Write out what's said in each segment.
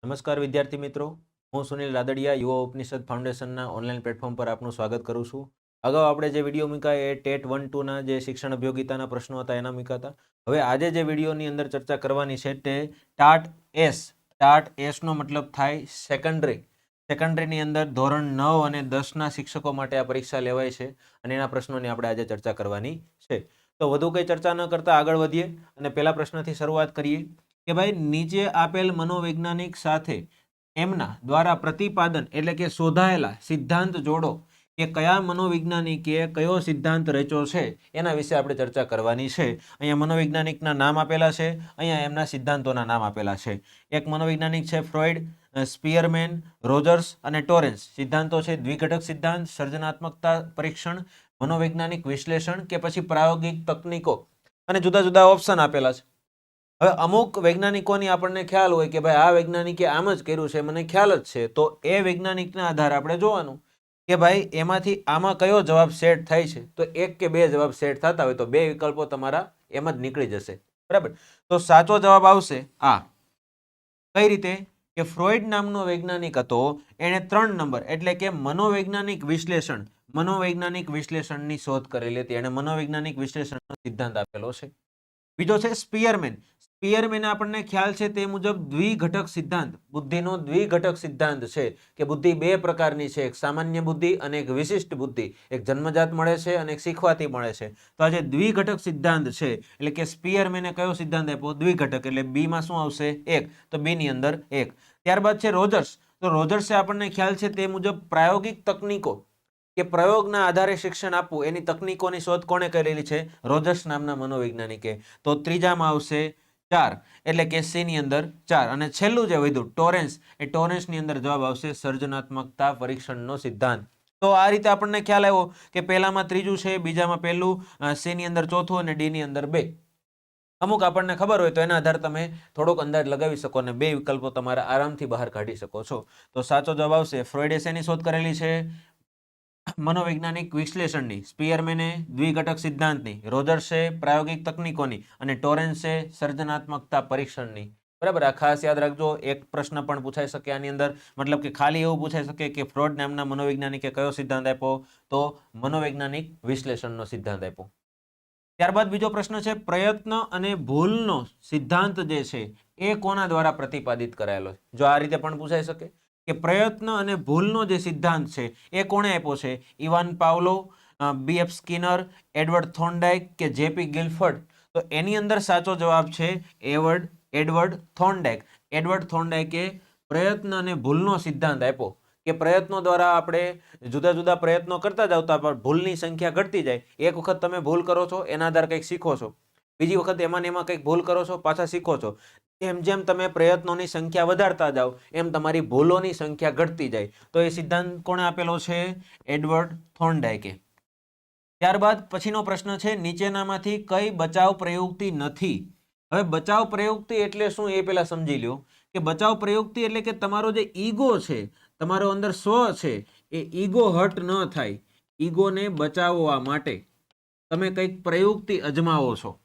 નમસ્કાર વિદ્યાર્થી મિત્રો, હું સુનિલ રાદડિયા યુવા ઉપનિષદ ફાઉન્ડેશનના ઓનલાઈન પ્લેટફોર્મ પર આપનું સ્વાગત કરું છું. અગાઉ આપણે જે વિડીયો મૂક્યા એ ટેટ 1-2ના જે શિક્ષણ અભિયોગિતાના પ્રશ્નો હતા એના મૂક્યા હતા. હવે આજે જે વિડીયોની અંદર ચર્ચા કરવાની છે તે ટાટ એસ. ટાટ એસનો મતલબ થાય સેકન્ડરી. સેકન્ડરીની અંદર ધોરણ 9 અને 10ના શિક્ષકો માટે આ પરીક્ષા લેવાય છે અને એના પ્રશ્નોની આપણે આજે ચર્ચા કરવાની છે. તો વધુ કંઈ ચર્ચા ન કરતા આગળ વધીએ અને પહેલા પ્રશ્નથી શરૂઆત કરીએ કે ભાઈ નીચે આપેલ મનોવૈજ્ઞાનિક સાથે એમના દ્વારા પ્રતિપાદન એટલે કે શોધાયેલા સિદ્ધાંત જોડો કે કયા મનોવૈજ્ઞાનિકે કયો સિદ્ધાંત રચ્યો છે એના વિશે આપણે ચર્ચા કરવાની છે. અહીંયા મનોવૈજ્ઞાનિકના નામ આપેલા છે, અહીંયા એમના સિદ્ધાંતોના નામ આપેલા છે. એક મનોવૈજ્ઞાનિક છે ફ્રોઈડ, સ્પિયરમેન, રોજર્સ અને ટોરેન્સ. સિદ્ધાંતો છે દ્વિઘટક સિદ્ધાંત, સર્જનાત્મકતા પરીક્ષણ, મનોવૈજ્ઞાનિક વિશ્લેષણ કે પછી પ્રાયોગિક તકનીકો અને જુદા જુદા ઓપ્શન આપેલા છે. હવે અમુક વૈજ્ઞાનિકોની આપણને ખ્યાલ હોય કે ભાઈ આ વૈજ્ઞાનિકે આમ જ કર્યું છે, મને ખ્યાલ જ છે, તો એ વૈજ્ઞાનિકના આધારે આપણે જોવાનું કે ભાઈ એમાંથી આમાં કયો જવાબ સેટ થાય છે. તો એક કે બે જવાબ સેટ થતા હોય તો બે વિકલ્પો તમારા એમ જ નીકળી જશે. બરાબર, તો સાચો જવાબ આવશે આ. કઈ રીતે કે ફ્રોઈડ નામનો વૈજ્ઞાનિક હતો, એણે 3 નંબર એટલે કે મનોવૈજ્ઞાનિક વિશ્લેષણની શોધ કરેલી હતી. એણે મનોવૈજ્ઞાનિક વિશ્લેષણનો સિદ્ધાંત આપેલો છે. બીજો છે સ્પિયરમેન. સ્પિયરમેન આપણને ખ્યાલ છે તે મુજબ દ્વિઘટક સિદ્ધાંત, બુદ્ધિનો દ્વિઘટક સિદ્ધાંત છે કે બુદ્ધિ બે પ્રકારની છે, એક સામાન્ય બુદ્ધિ અને એક વિશિષ્ટ બુદ્ધિ. એક જન્મજાત મળે છે અને એક શીખવાથી મળે છે. તો આ જે દ્વિઘટક સિદ્ધાંત છે એટલે કે સ્પિયરમેને કયો સિદ્ધાંત આપ્યો? દ્વિઘટક. એટલે બી માં શું આવશે? 1. તો બી ની અંદર 1. ત્યારબાદ છે રોજર્સ. તો રોજર્સે આપણને ખ્યાલ છે તે મુજબ પ્રાયોગિક તકનીકો કે પ્રયોગના આધારે શિક્ષણ આપવું એની તકનીકોની શોધ કોણે કરેલી છે? રોજર્સ નામના મનોવૈજ્ઞાનિકે. તો ત્રીજામાં આવશે 4 એટલે કે સી ની અંદર 4. અને છેલ્લું જે વધ્યું ટોરેન્સ, એ ટોરેન્સની અંદર જવાબ આવશે સર્જનાત્મકતા પરીક્ષણનો સિદ્ધાંત. તો આ રીતે આપણને ખ્યાલ આવ્યો કે પહેલામાં ત્રીજું છે, બીજામાં પહેલું, સી ની અંદર ચોથું અને ડી ની અંદર 2. અમુક આપણને ખબર હોય તો એના આધારે તમે થોડોક અંદાજ લગાવી શકો અને બે વિકલ્પો તમારા આરામથી બહાર કાઢી શકો છો. તો સાચો જવાબ આવશે ફ્રોઈડે શેની શોધ કરેલી છે? મનોવૈજ્ઞાનિક વિશ્લેષણની, સ્પિયરમેને દ્વિઘટક સિદ્ધાંતની, રોજર્સે પ્રાયોગિક તકનીકોની અને ટોરેન્સે સર્જનાત્મકતા પરીક્ષણની. બરાબર, આ ખાસ યાદ રાખજો. એક પ્રશ્ન પણ પૂછાઈ શકે આની અંદર, મતલબ કે ખાલી એવું પૂછાઈ શકે કે ફ્રોઈડ નામના મનોવૈજ્ઞાનિકે કયો સિદ્ધાંત આપ્યો? તો મનોવૈજ્ઞાનિક વિશ્લેષણનો સિદ્ધાંત આપ્યો. ત્યારબાદ બીજો પ્રશ્ન છે પ્રયત્ન અને ભૂલનો સિદ્ધાંત જે છે એ કોના દ્વારા પ્રતિપાદિત કરાયેલો છે? જો આ રીતે પણ પૂછાઈ શકે કે પ્રયત્ન અને ભૂલનો જે સિદ્ધાંત છે એ કોણે આપ્યો છે? Ivan Pavlov, BF Skinner, Edward Thorndike કે જેપી ગિલફર્ડ? તો એની અંદર સાચો જવાબ છે એડવર્ડ થોર્નડાઇક. એડવર્ડ થોર્નડાઇકે પ્રયત્ન અને ભૂલનો સિદ્ધાંત આપ્યો કે પ્રયત્નો દ્વારા આપણે જુદા જુદા પ્રયત્નો કરતા જાવ તો ભૂલની સંખ્યા ઘટતી જાય. એક વખત તમે ભૂલ કરો છો, એના આધારે કંઈક શીખો છો, બીજી વખત એમાં કંઈક ભૂલ કરો છો, પાછા શીખો છો. એમ જેમ તમે પ્રયત્નોની સંખ્યા વધારતા જાઓ એમ તમારી ભૂલોની સંખ્યા ઘટતી જાય. તો એ સિદ્ધાંત કોણે આપેલો છે? એડવર્ડ થોર્નડાઇકે. ત્યારબાદ પછીનો પ્રશ્ન છે નીચેનામાંથી કઈ બચાવ પ્રયુક્તિ નથી? હવે બચાવ પ્રયુક્તિ એટલે શું એ પહેલા સમજી લ્યો કે બચાવ પ્રયુક્તિ એટલે કે તમારો જે ઈગો છે, તમારો અંદર સ્વ છે, એ ઈગો હર્ટ ન થાય, ઈગોને બચાવવા માટે તમે કંઈક પ્રયુક્તિ અજમાવો છો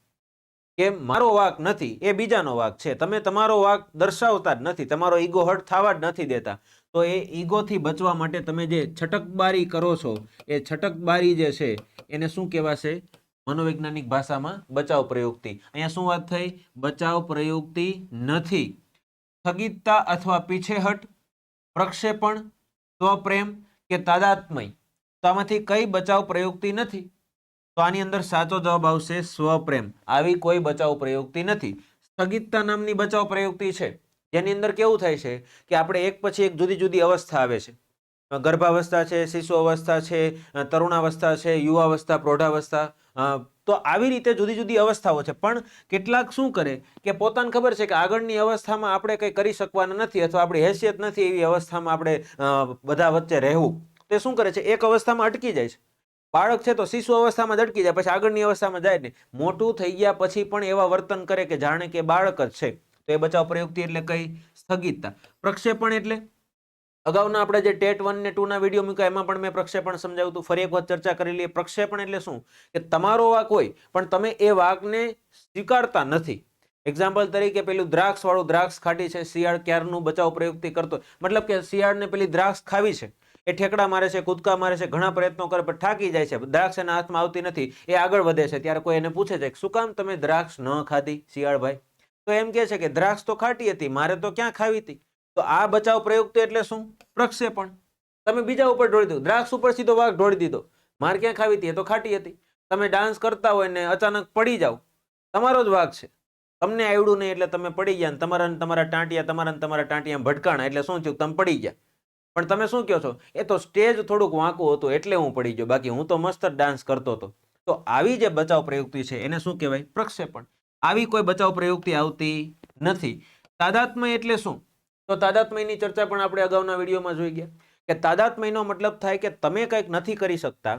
કે મારો વાક નથી, એ બીજાનો વાક છે, તમે તમારો વાક દર્શાવતા જ નથી, તમારો ઈગો હર્ટ થવા જ નથી દેતા. તો એ ઈગોથી બચવા માટે તમે જે છટકબારી કરો છો, એ છટકબારી જે છે એને શું કહેવાશે? મનોવૈજ્ઞાનિક ભાષામાં બચાવ પ્રયુક્તિ. અહીંયા શું વાત થઈ? બચાવ પ્રયુક્તિ નથી. સ્થગિતતા અથવા પીછેહટ, પ્રક્ષેપણ, સ્વપ્રેમ કે તાદાત્મ્ય? તો આમાંથી કઈ બચાવ પ્રયુક્તિ નથી? તો આની અંદર સાચો જવાબ આવશે સ્વપ્રેમ. આવી કોઈ બચાવ પ્રયુક્તિ નથી. સ્થગિતતા નામની બચાવ પ્રયુક્તિ છે જેની અંદર કેવું થાય છે કે આપણે એક પછી એક જુદી જુદી અવસ્થા આવે છે. ગર્ભાવસ્થા છે, શિશુ અવસ્થા છે, તરુણાવસ્થા છે, યુવાવસ્થા, પ્રૌઢાવસ્થા. તો આવી રીતે જુદી જુદી અવસ્થાઓ છે. પણ કેટલાક શું કરે કે પોતાને ખબર છે કે આગળની અવસ્થામાં આપણે કંઈ કરી શકવાના નથી અથવા આપણી હેસિયત નથી એવી અવસ્થામાં આપણે બધા વચ્ચે રહેવું, તે શું કરે છે? એક અવસ્થામાં અટકી જાય છે. બાળક છે તો શિશુ અવસ્થામાં જ અટકી જાય, પછી આગળની અવસ્થામાં જાય નહીં. મોટું થઈ ગયા પછી પણ એવા વર્તન કરે કે જાણે કે બાળક જ છે. તો એ બચાવ પ્રયુક્તિ એટલે કઈ? સ્થગિતતા. પ્રક્ષેપણ એટલે અગાઉના આપણે જે ટેટ 1 ને 2 ના વિડીયો મૂક્યા એમાં પણ મેં પ્રક્ષેપણ સમજાવ્યું હતું, ફરી એક વખત ચર્ચા કરી લઈએ. પ્રક્ષેપણ એટલે શું? કે તમારો વાક હોય પણ તમે એ વાકને સ્વીકારતા નથી. એક્ઝામ્પલ તરીકે પેલું દ્રાક્ષ વાળું દ્રાક્ષ ખાટી છે, શિયાળ ક્યારનું બચાવ પ્રયુક્તિ કરતો, મતલબ કે શિયાળને પેલી દ્રાક્ષ ખાવી છે, એ ઠેકડા મારે છે, કૂદકા મારે છે, ઘણા પ્રયત્નો કરે પણ થાકી જાય છે, દ્રાક્ષ એના હાથમાં આવતી નથી, એ આગળ વધે છે. ત્યારે કોઈ એને પૂછે છે શું કામ તમે દ્રાક્ષ ન ખાધી શિયાળભાઈ? તો એમ કે છે કે દ્રાક્ષ તો ખાટી હતી, મારે તો ક્યાં ખાવી હતી. તો આ બચાવ પ્રયુક્તિ એટલે શું? પ્રક્ષેપણ. તમે બીજા ઉપર ઢોળી દીધું, દ્રાક્ષ ઉપર સીધો વાઘ ઢોળી દીધો, મારે ક્યાં ખાવી હતી, એ તો ખાટી હતી. તમે ડાન્સ કરતા હોય ને અચાનક પડી જાવ, તમારો જ વાઘ છે, તમને આવડ્યું નહીં એટલે તમે પડી ગયા, તમારા ટાંટિયા ભટકાણા, એટલે શું થયું? તમે પડી ગયા. પણ તમે શું કહો છો? એ તો સ્ટેજ થોડુંક વાંકું હતું એટલે હું પડી ગયો, બાકી હું તો મસ્ત ડાન્સ કરતો હતો. તો આવી જે બચાવ પ્રયુક્તિ છે એને શું કહેવાય? પ્રક્ષેપણ. આવી કોઈ બચાવ પ્રયુક્તિ આવતી નથી. તાદાત્મ્ય એટલે શું? તો તાદાત્મ્યની ચર્ચા પણ આપણે અગાઉના વિડીયોમાં જોઈ ગયા કે તાદાત્મ્યનો મતલબ થાય કે તમે કંઈક નથી કરી શકતા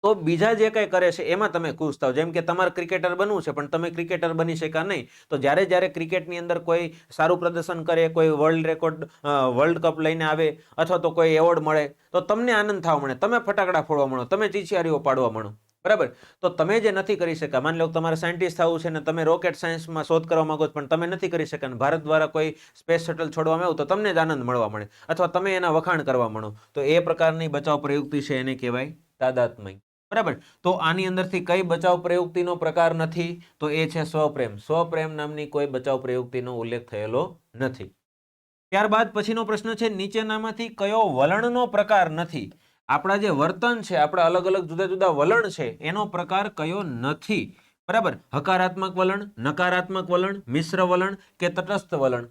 તો બીજા જે કંઈ કરે છે એમાં તમે ખુશ થાવ. જેમ કે તમારે ક્રિકેટર બનવું છે પણ તમે ક્રિકેટર બની શક્યા નહીં, તો જ્યારે ક્રિકેટની અંદર કોઈ સારું પ્રદર્શન કરે, કોઈ વર્લ્ડ કપ લઈને આવે અથવા તો કોઈ એવોર્ડ મળે તો તમને આનંદ થવા મળે, તમે ફટાકડા ફોડવા મળો, તમે ચીચિયારીઓ પાડવા મળો, બરાબર? તો તમે જે નથી કરી શક્યા, માની લો તમારે સાયન્ટિસ્ટ થવું છે ને તમે રોકેટ સાયન્સમાં શોધ કરવા માંગો છો પણ તમે નથી કરી શક્યા, ભારત દ્વારા કોઈ સ્પેસ શટલ છોડવામાં આવ્યું તો તમને જ આનંદ મળવા મળે અથવા તમે એના વખાણ કરવા માંડો, તો એ પ્રકારની બચાવ પ્રયુક્તિ છે એને કહેવાય તાદાત્મ્ય, બરાબર? તો આની અંદરથી કઈ બચાવ પ્રયુક્તિનો પ્રકાર નથી? તો એ છે સ્વપ્રેમ. સ્વપ્રેમ નામની કોઈ બચાવ પ્રયુક્તિનો ઉલ્લેખ થયેલો નથી. ત્યારબાદ પછીનો પ્રશ્ન છે નીચેનામાંથી કયો વલણનો પ્રકાર નથી? આપણા જે વર્તન છે, આપણા અલગ અલગ જુદા જુદા વલણ છે એનો પ્રકાર કયો નથી? બરાબર? હકારાત્મક વલણ, નકારાત્મક વલણ, મિશ્ર વલણ કે તટસ્થ વલણ?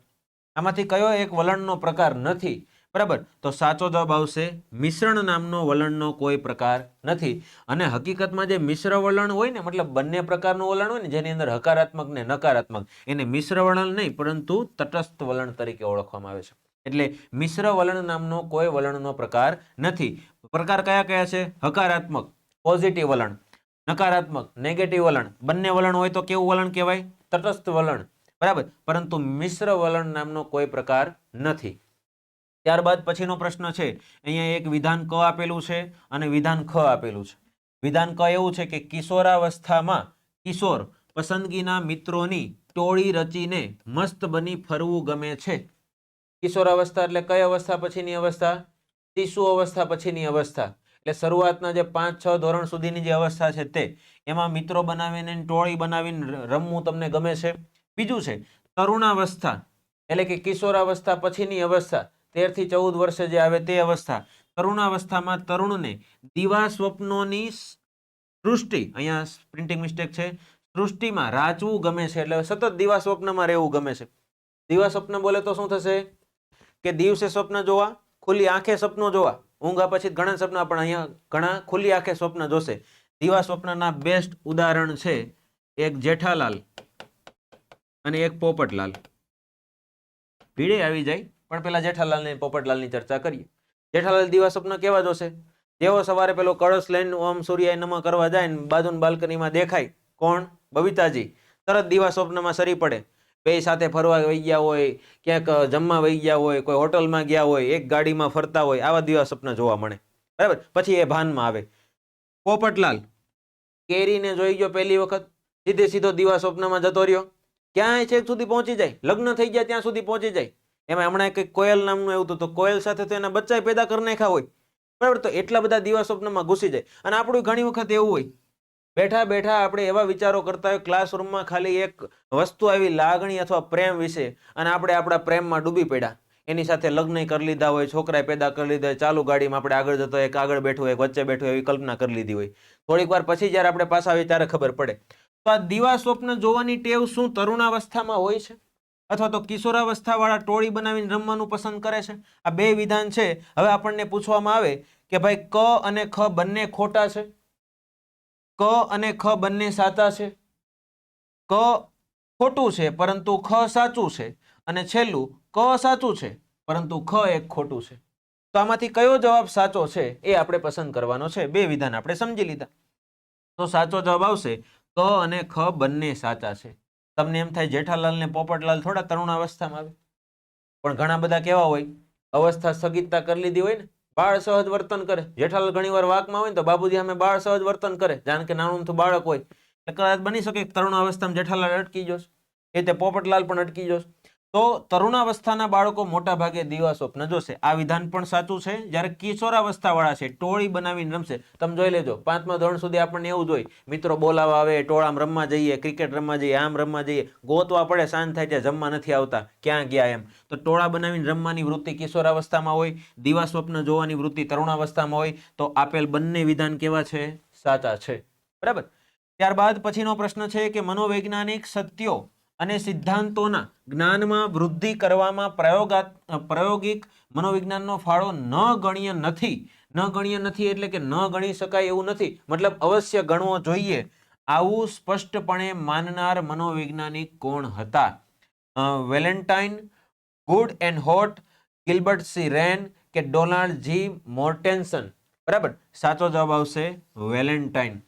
આમાંથી કયો એક વલણનો પ્રકાર નથી? બરાબર? તો સાચો જવાબ આવશે મિશ્રણ નામનો વલણનો કોઈ પ્રકાર નથી. અને હકીકતમાં જે મિશ્ર વલણ હોય ને, મતલબ બંને પ્રકારનું વલણ હોય ને, જેની અંદર હકારાત્મક ને નકારાત્મક, એને મિશ્ર વલણ નહીં પરંતુ તટસ્થ વલણ તરીકે ઓળખવામાં આવે છે. એટલે મિશ્ર વલણ નામનો કોઈ વલણનો પ્રકાર નથી. પ્રકાર કયા કયા છે? હકારાત્મક પોઝિટિવ વલણ, નકારાત્મક નેગેટિવ વલણ. બંને વલણ હોય તો કેવું વલણ કહેવાય? તટસ્થ વલણ, બરાબર? પરંતુ મિશ્ર વલણ નામનો કોઈ પ્રકાર નથી. ત્યારબાદ પછીનો પ્રશ્ન છે, અહીંયા એક વિધાન ક આપેલું છે અને વિધાન ખ આપેલું છે. વિધાન ક એવું છે કે કિશોરાવસ્થામાં કિશોર પસંદગીના મિત્રોની ટોળી રચીને મસ્ત બની ફરવું ગમે છે. કિશોરાવસ્થા એટલે કઈ અવસ્થા પછીની અવસ્થા? શિશુ અવસ્થા પછીની અવસ્થા. એટલે શરૂઆતના જે 5-6 ધોરણ સુધીની જે અવસ્થા છે તે, એમાં મિત્રો બનાવીને ટોળી બનાવીને રમવું તમને ગમે છે. બીજું છે તરુણાવસ્થા, એટલે કે કિશોરાવસ્થા પછીની અવસ્થા, 13 થી 14 વર્ષે જે આવે તે અવસ્થા. તરુણાવસ્થામાં તરુણને દીવા સ્વપ્નોની સૃષ્ટિ, અહીંયા પ્રિન્ટિંગ મિસ્ટેક છે, સૃષ્ટિમાં રાચવું ગમે છે, એટલે સતત દીવા સ્વપ્નમાં રહેવું ગમે છે. દીવા સ્વપ્ન બોલે તો શું થશે? કે દિવસે સ્વપ્ન જોવા, ખુલ્લી આંખે સ્વપ્નો જોવા, ઊંઘા પછી ઘણા સપના, પણ અહીંયા ઘણા ખુલ્લી આંખે સ્વપ્ન જોશે. દીવા સ્વપ્નના બેસ્ટ ઉદાહરણ છે એક જેઠાલાલ અને એક પોપટલાલ. ભીડે આવી જાય પણ પેલા જેઠાલાલ ને પોપટલાલની ચર્ચા કરીએ. જેઠાલાલ દીવા સ્વપ્ન કેવા જોશે? જેવો સવારે પેલો કળશ લઈને ઓમ સૂર્યાય નમઃ કરવા જાય ને બાજુની બાલ્કનીમાં દેખાય કોણ? બબીતાજી, તરત દીવા સ્વપ્નમાં સરી પડે. બે સાથે ફરવા વહી ગયા હોય, ક્યાંક જમવા વહી ગયા હોય, કોઈ હોટલમાં ગયા હોય, એક ગાડીમાં ફરતા હોય, આવા દીવા સ્વપ્ન જોવા મળે, બરાબર? પછી એ ભાનમાં આવે. પોપટલાલ કેરીને જોઈ ગયો પહેલી વખત, સીધો દીવા સ્વપ્નમાં જતો રહ્યો, ક્યાંય છેક સુધી પહોંચી જાય, લગ્ન થઈ ગયા ત્યાં સુધી પહોંચી જાય. એમાં હમણાં કંઈક કોયલ નામનું એવું તો કોયલ સાથે તો એના બચ્ચા પેદા કરી નાખ્યા હોય, બરાબર? તો એટલા બધા દીવા સ્વપ્નમાં ઘૂસી જાય. અને આપણું ઘણી વખત એવું હોય, બેઠા બેઠા આપણે એવા વિચારો કરતા હોય, ક્લાસરૂમમાં ખાલી એક વસ્તુ આવી લાગણી અથવા પ્રેમ વિશે, અને આપણે આપણા પ્રેમમાં ડૂબી પડ્યા. એની સાથે લગ્ન કરી લીધા હોય, છોકરાએ પેદા કરી લીધા હોય, ચાલુ ગાડીમાં આપણે આગળ જતો, એક આગળ બેઠું હોય, એક વચ્ચે બેઠું હોય, એવી કલ્પના કરી લીધી હોય. થોડીક વાર પછી જ્યારે આપણે પાછા આવીએ ત્યારે ખબર પડે. તો આ દીવા સ્વપ્ન જોવાની ટેવ શું તરુણાવસ્થામાં હોય છે અથવા તો કિશોરાવસ્થા વાળા ટોળી બનાવીને રમવાનું પસંદ કરે છે? આ બે વિધાન છે. હવે આપણને પૂછવામાં આવે કે ભાઈ ક અને ખ બંને ખોટા છે, ક અને ખ બંને સાચા છે, ક ખોટું છે પરંતુ ખ સાચું છે, અને છેલ્લું ક સાચું છે પરંતુ ખ એક ખોટું છે. તો આમાંથી કયો જવાબ સાચો છે એ આપણે પસંદ કરવાનો છે. બે વિધાન આપણે સમજી લીધા. તો સાચો જવાબ આવશે ક અને ખ બંને સાચા છે. તમને એમ થાય જેઠાલાલ ને પોપટલાલ થોડા તરુણાવસ્થામાં આવે, પણ ઘણા બધા કેવા હોય, અવસ્થા સ્થગિતતા કરી લીધી હોય ને, બાળ સહજ વર્તન કરે. જેઠાલાલ ઘણી વાર વાકમાં હોય ને તો બાબુજી સામે બાળ સહજ વર્તન કરે, જાણ કે નાનું બાળક હોય. એટલે કદાચ બની શકે તરુણ અવસ્થામાં જેઠાલાલ અટકી જશે. એ તે પોપટલાલ પણ અટકી જશે. તો તરુણાવસ્થાના બાળકો મોટા ભાગે દીવા સ્વપ્ન જોશે. આ વિધાન પણ સાચું છે. જ્યારે કિશોરાવસ્થા વાળા છે ટોળી બનાવીને રમશે. તમે જોઈ લેજો 5મા ધોરણ સુધી આપણને એવું જ હોય, મિત્રો બોલાવા આવે, ટોળામાં રમવા જઈએ, ક્રિકેટ રમવા જઈએ, આમ રમવા જઈએ, ગોતવા પડે, સાંજ થાય ત્યાં જમવા નથી આવતા, ક્યાં ગયા એમ. તો ટોળા બનાવીને રમવાની વૃત્તિ કિશોરાવસ્થામાં હોય, દીવા સ્વપ્ન જોવાની વૃત્તિ તરુણાવસ્થામાં હોય. તો આપેલ બંને વિધાન કેવા છે? સાચા છે. બરાબર. ત્યારબાદ પછીનો પ્રશ્ન છે કે મનોવૈજ્ઞાનિક સત્યો અને સિદ્ધાંતોના જ્ઞાનમાં વૃદ્ધિ કરવામાં પ્રાયોગિક મનોવિજ્ઞાનનો ફાળો ન ગણ્ય નથી. ન ગણ્ય નથી એટલે કે ન ગણી શકાય એવું નથી, મતલબ અવશ્ય ગણવો જોઈએ, આવું સ્પષ્ટપણે માનનાર મનોવૈજ્ઞાનિક કોણ હતા? Valentine, Good and Hatt, Gilbert C Wrenn કે ડોનાલ્ડ જી મોર્ટેન્સન? બરાબર. સાચો જવાબ આવશે વેલેન્ટાઇન.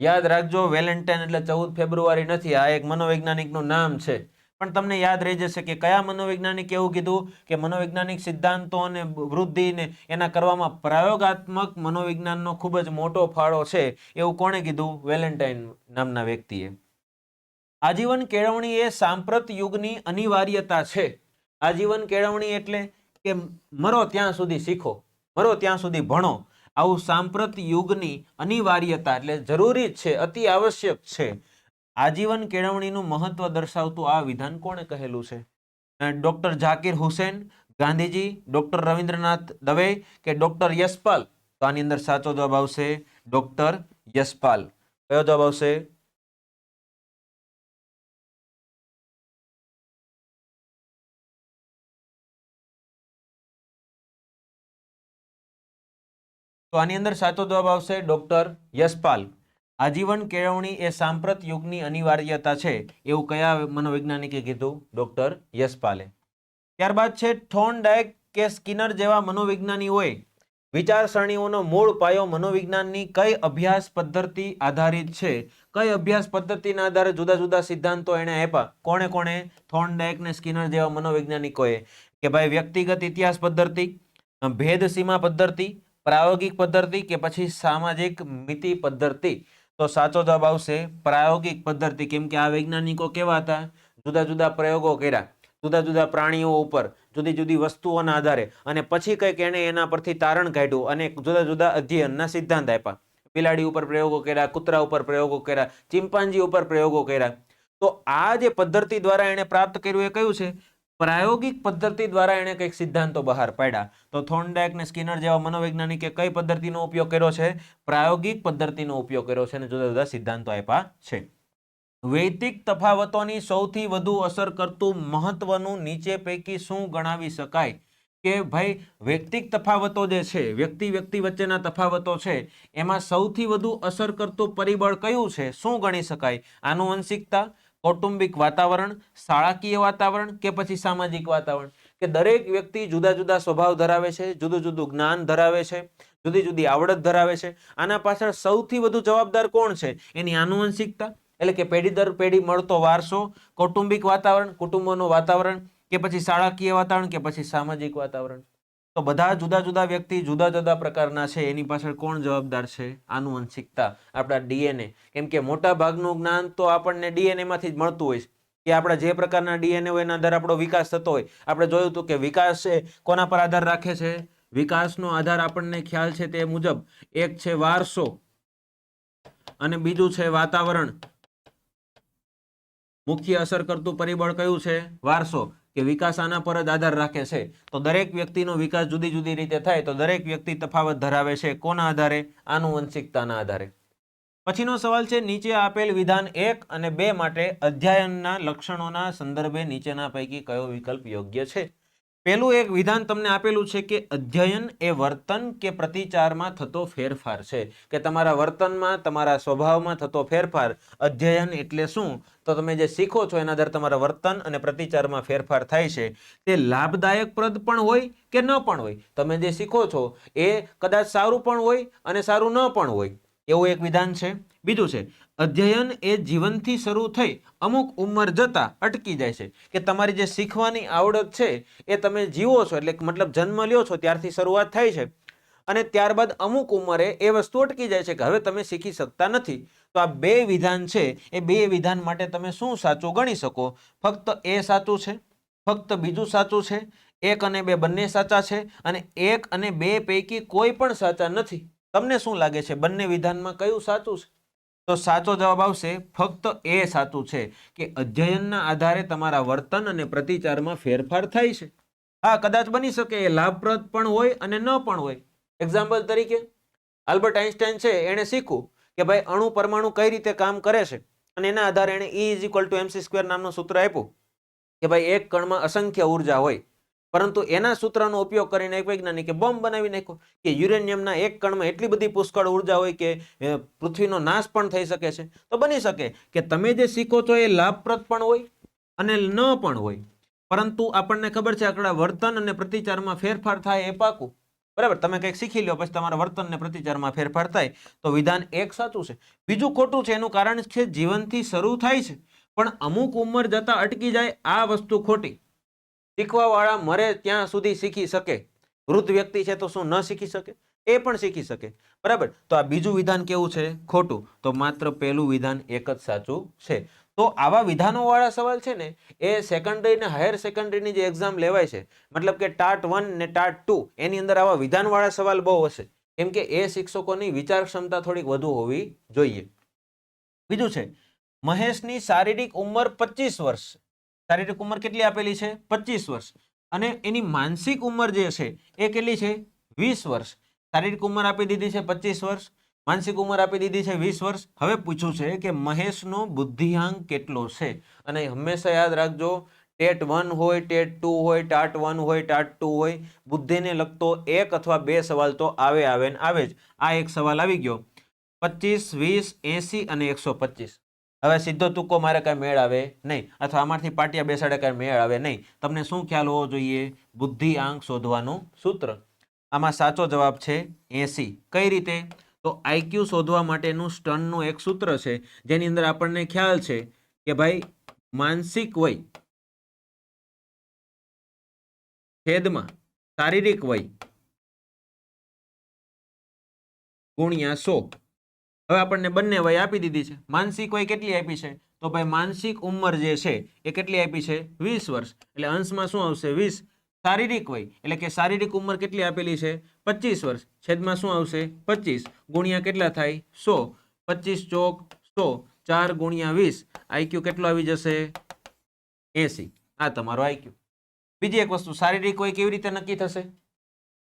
યાદ રાખજો, વેલેન્ટાઇન એટલે 14 ફેબ્રુઆરી નથી, આ એક મનોવૈજ્ઞાનિકનું નામ છે. પણ તમને યાદ રહી જશે કે કયા મનોવૈજ્ઞાનિક એવું કીધું કે મનોવૈજ્ઞાનિક સિદ્ધાંતો અને વૃદ્ધિને એના કરવામાં પ્રયોગાત્મક મનોવિજ્ઞાનનો ખૂબ જ મોટો ફાળો છે, એવું કોણે કીધું? વેલેન્ટાઇન નામના વ્યક્તિએ. આજીવન કેળવણી એ સાંપ્રત યુગની અનિવાર્યતા છે. આજીવન કેળવણી એટલે કે મરો ત્યાં સુધી શીખો, મરો ત્યાં સુધી ભણો. આવું સાંપ્રત યુગની અનિવાર્યતા એટલે જરૂરી છે, અતિ આવશ્યક છે. આજીવન કેળવણીનું મહત્વ દર્શાવતું આ વિધાન કોણે કહેલું છે? ડોક્ટર ઝાકિર હુસેન, ગાંધીજી, ડોક્ટર રવિન્દ્રનાથ દવે કે ડોક્ટર યશપાલ? તો આની અંદર સાચો જવાબ આવશે ડોક્ટર યશપાલ. કયો જવાબ આવશે? તો આની અંદર સાચો જવાબ આવશે ડોક્ટર યશપાલ. આજીવન કેળવણી એ સાંપ્રત યુગની અનિવાર્યતા છે, એવું કયા મનોવૈજ્ઞાનિકે કીધું? ડોક્ટર યશપાલે. ત્યારબાદ છે થોર્નડાયક કે સ્કિનર જેવા મનોવિજ્ઞાનીઓએ વિચારસરણીઓનો મૂળ પાયો મનોવિજ્ઞાનની કઈ અભ્યાસ પદ્ધતિ આધારિત છે? કઈ અભ્યાસ પદ્ધતિના આધારે જુદા જુદા સિદ્ધાંતો એને આપ્યા? કોણે કોણે? થોર્નડાયક ને સ્કિનર જેવા મનોવૈજ્ઞાનિકોએ. કે ભાઈ વ્યક્તિગત ઇતિહાસ પદ્ધતિ, ભેદ સીમા પદ્ધતિ, પ્રાયોગિક પદ્ધતિ કે પછી સામાજિક મિતિ પદ્ધતિ? તો સાચો જવાબ આવશે પ્રાયોગિક પદ્ધતિ. કેમ કે આ વૈજ્ઞાનિકો કેવા હતા? જુદા જુદા પ્રયોગો કર્યા, જુદા જુદા પ્રાણીઓ ઉપર, જુદી જુદી વસ્તુઓના આધારે, અને પછી કંઈક એને એના પરથી તારણ કાઢ્યું અને જુદા જુદા અધ્યયનના સિદ્ધાંત આપ્યા. બિલાડી ઉપર પ્રયોગો કર્યા, કૂતરા ઉપર પ્રયોગો કર્યા, ચિમ્પાન્જી ઉપર પ્રયોગો કર્યા. તો આ જે પદ્ધતિ દ્વારા એને પ્રાપ્ત કર્યું એ કયું છે? પ્રાયોગિક પદ્ધતિ દ્વારા એને કંઈક સિદ્ધાંતો બહાર પાડ્યા. તો થોર્નડાયક ને સ્કિનર જેવા મનોવૈજ્ઞાનિકે કઈ પદ્ધતિનો ઉપયોગ કર્યો છે? પ્રાયોગિક પદ્ધતિનો ઉપયોગ કર્યો છે અને જુદા જુદા સિદ્ધાંતો આપ્યા છે. વૈયક્તિક તફાવતોની સૌથી વધુ અસર કરતું મહત્વનું નીચે પૈકી શું ગણાવી શકાય? કે ભાઈ વૈયક્તિક તફાવતો જે છે, વ્યક્તિ વ્યક્તિ વચ્ચેના તફાવતો છે, એમાં સૌથી વધુ અસર કરતું પરિબળ કયું છે? શું ગણી શકાય? આનુવંશિકતા, કૌટુંબિક વાતાવરણ, શાળાકીય વાતાવરણ કે પછી સામાજિક વાતાવરણ? કે દરેક વ્યક્તિ જુદા જુદા સ્વભાવ ધરાવે છે, જુદું જુદું જ્ઞાન ધરાવે છે, જુદી જુદી આવડત ધરાવે છે. આના પાછળ સૌથી વધુ જવાબદાર કોણ છે? એની આનુવંશિકતા એટલે કે પેઢી દર પેઢી મળતો વારસો, કૌટુંબિક વાતાવરણ, કુટુંબોનું વાતાવરણ, કે પછી શાળાકીય વાતાવરણ કે પછી સામાજિક વાતાવરણ? તો બધા જુદા જુદા વ્યક્તિ જુદા જુદા પ્રકારના છે, એની પાછળ કોણ જવાબદાર છે? આનુવંશિકતા, આપણા ડીએનએ. કેમ કે મોટા ભાગનું જ્ઞાન તો આપણને ડીએનએ માંથી જ મળતું હોય છે, કે આપણા જે પ્રકારના ડીએનએ હોય એના આધારે આપણો વિકાસ થતો હોય. આપણે જોયું હતું કે વિકાસ છે કોના પર આધાર રાખે છે? વિકાસનો આધાર આપણને ખ્યાલ છે તે મુજબ એક છે વારસો અને બીજું છે વાતાવરણ. મુખ્ય અસર કરતું પરિબળ કયું છે? વારસો. કે વિકાસ આના પર જ આધાર રાખે છે. તો દરેક વ્યક્તિનો વિકાસ જુદી જુદી રીતે થાય, તો દરેક વ્યક્તિ તફાવત ધરાવે છે. કોના આધારે? આનુવંશિકતાના આધારે. પછીનો સવાલ છે નીચે આપેલ વિધાન 1 અને 2 માટે અધ્યયનના લક્ષણોના સંદર્ભે નીચેના પૈકી કયો વિકલ્પ યોગ્ય છે? પહેલું એક વિધાન તમને આપેલું છે કે અધ્યયન એ વર્તન કે પ્રતિચારમાં થતો ફેરફાર છે, કે તમારા વર્તનમાં, તમારા સ્વભાવમાં થતો ફેરફાર. અધ્યયન એટલે શું? તો તમે જે શીખો છો એના આધારે તમારા વર્તન અને પ્રતિચારમાં ફેરફાર થાય છે. તે લાભદાયક પ્રદ પણ હોય કે ન પણ હોય. તમે જે શીખો છો એ કદાચ સારું પણ હોય અને સારું ન પણ હોય, એવું એક વિધાન છે. બીજું છે અધ્યયન એ જીવનથી શરૂ થઈ અમુક ઉંમર જતા અટકી જાય છે, કે તમારી જે શીખવાની આવડત છે એ તમે જીવો છો એટલે મતલબ જન્મ લ્યો છો ત્યારથી શરૂઆત થાય છે, અને ત્યારબાદ અમુક ઉંમરે એ વસ્તુ અટકી જાય છે કે હવે તમે શીખી શકતા નથી. તો આ બે વિધાન છે, એ બે વિધાન માટે તમે શું સાચું ગણી શકો? ફક્ત એ સાચું છે, ફક્ત બીજું સાચું છે, 1 અને 2 બંને સાચા છે, અને 1 અને 2 પૈકી કોઈ પણ સાચા નથી. તમને શું લાગે છે બંને વિધાનમાં કયું સાચું છે? તો સાચો જવાબ આવશે ફક્ત એ સાચું છે કે અધ્યયનના આધારે તમારા વર્તન અને પ્રતિચારમાં ફેરફાર થાય છે. હા, કદાચ બની શકે એ લાભપ્રદ પણ હોય અને ન પણ હોય. એક્ઝામ્પલ તરીકે આલ્બર્ટ આઇન્સ્ટાઈન છે, એણે શીખ્યું કે ભાઈ અણુ પરમાણુ કઈ રીતે કામ કરે છે, અને એના આધારે એણે E=mc² નામનું સૂત્ર આપ્યું કે ભાઈ એક કણમાં અસંખ્ય ઉર્જા હોય. પરંતુ એના સૂત્રનો ઉપયોગ કરીને એક વૈજ્ઞાનિકે બોમ્બ બનાવી નાખ્યો કે યુરેનિયમના એક કણમાં એટલી બધી પુષ્કળ ઉર્જા હોય કે પૃથ્વીનો નાશ પણ થઈ શકે છે. તો બની શકે કે તમે જે શીખો છો એ લાભપ્રદ પણ હોય અને ન પણ હોય, પરંતુ આપણને ખબર છે આપણા વર્તન અને પ્રતિચારમાં ફેરફાર થાય એ પાકું. બરાબર, તમે કંઈક શીખી લો પછી તમારા વર્તન અને પ્રતિચારમાં ફેરફાર થાય તો વિધાન એક સાચું છે. બીજું ખોટું છે. એનું કારણ છે જીવનથી શરૂ થાય છે પણ અમુક ઉંમર જતા અટકી જાય. આ વસ્તુ ખોટી. શીખવા વાળા મરે ત્યાં સુધી શીખી શકે. વૃદ્ધ વ્યક્તિ છે તો શું ન શીખી શકે? એ પણ શીખી શકે. બરાબર, તો આ બીજું વિધાન કેવું છે? ખોટું. તો માત્ર પહેલું વિધાન એક જ સાચું છે. તો આવા વિધાનો વાળા સવાલ છે ને એ સેકન્ડરી ને હાયર સેકન્ડરીની જે એક્ઝામ લેવાય છે, મતલબ કે ટાટ 1 ને ટાટ 2, એની અંદર આવા વિધાન વાળા સવાલ બહુ હશે, કેમ કે એ શિક્ષકોની વિચાર ક્ષમતા થોડીક વધુ હોવી જોઈએ. બીજું છે મહેશની શારીરિક ઉંમર 25 વર્ષ. શારીરિક ઉંમર કેટલી આપેલી છે? 25 વર્ષ. અને એની માનસિક ઉંમર જે છે એ કેટલી છે? 20 વર્ષ. શારીરિક ઉંમર આપી દીધી છે 25 વર્ષ, માનસિક ઉંમર આપી દીધી છે 20 વર્ષ. હવે પૂછ્યું છે કે મહેશનો બુદ્ધિઆંક કેટલો છે? અને હંમેશા યાદ રાખજો, ટેટ 1 હોય, ટેટ 2 હોય, ટાટ 1 હોય, ટાટ 2 હોય, બુદ્ધિને લગતો એક અથવા બે સવાલ તો આવે ને આવે જ. આ એક સવાલ આવી ગયો 25, 20, 80 અને 125. હવે સીધો તુક્કો મારે કાંઈ મેળ આવે નહીં, અથવા આમાંથી પાટિયા બેસાડે કાંઈ મેળ આવે નહીં. તમને શું ખ્યાલ હોવો જોઈએ? બુદ્ધિઆંક શોધવાનું સૂત્ર. આમાં સાચો જવાબ છે 80. કઈ રીતે? તો આઈક્યુ શોધવા માટેનું સ્ટર્નનું એક સૂત્ર છે જેની અંદર આપણને ખ્યાલ છે કે ભાઈ માનસિક વય છેદમાં શારીરિક વય ગુણ્યા 100. હવે આપણને બંને વય આપી દીધી છે. માનસિક વય કેટલી આપી છે? તો ભાઈ માનસિક ઉંમર જે છે એ કેટલી આપી છે? 20 વર્ષ. એટલે અંશમાં શું આવશે? 20. શારીરિક વય એટલે કે શારીરિક ઉંમર કેટલી આપેલી છે? 25 વર્ષ. છેદમાં શું આવશે? 25 ગુણ્યા કેટલા થાય? 100. 25 ચોક 100, 4 ગુણ્યા 20. આઈક્યુ કેટલો આવી જશે? 80. આ તમારો આઈક્યુ. બીજી એક વસ્તુ, શારીરિક વય કેવી રીતે નક્કી થશે?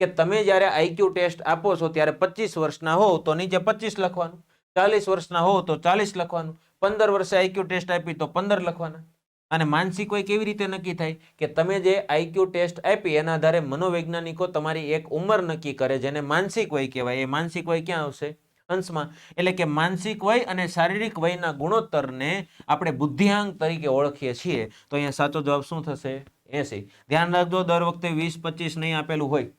કે તમે જ્યારે આઈક્યુ ટેસ્ટ આપો છો ત્યારે 25 વર્ષના હો તો નીચે 25 લખવાનું, 40 વર્ષના હો તો 40 લખવાનું, 15 વર્ષે આઈક્યુ ટેસ્ટ આપી તો 15 લખવાના. અને માનસિક વય કેવી રીતે નક્કી થાય? કે તમે જે આઈક્યુ ટેસ્ટ આપી એના આધારે મનોવૈજ્ઞાનિકો તમારી એક ઉંમર નક્કી કરે જેને માનસિક વય કહેવાય. એ માનસિક વય ક્યાં આવશે? અંશમાં. એટલે કે માનસિક વય અને શારીરિક વયના ગુણોત્તરને આપણે બુદ્ધિઆંક તરીકે ઓળખીએ છીએ. તો અહીંયા સાચો જવાબ શું થશે? 80. ધ્યાન રાખજો, દર વખતે 20, 25 નહીં આપેલું હોય.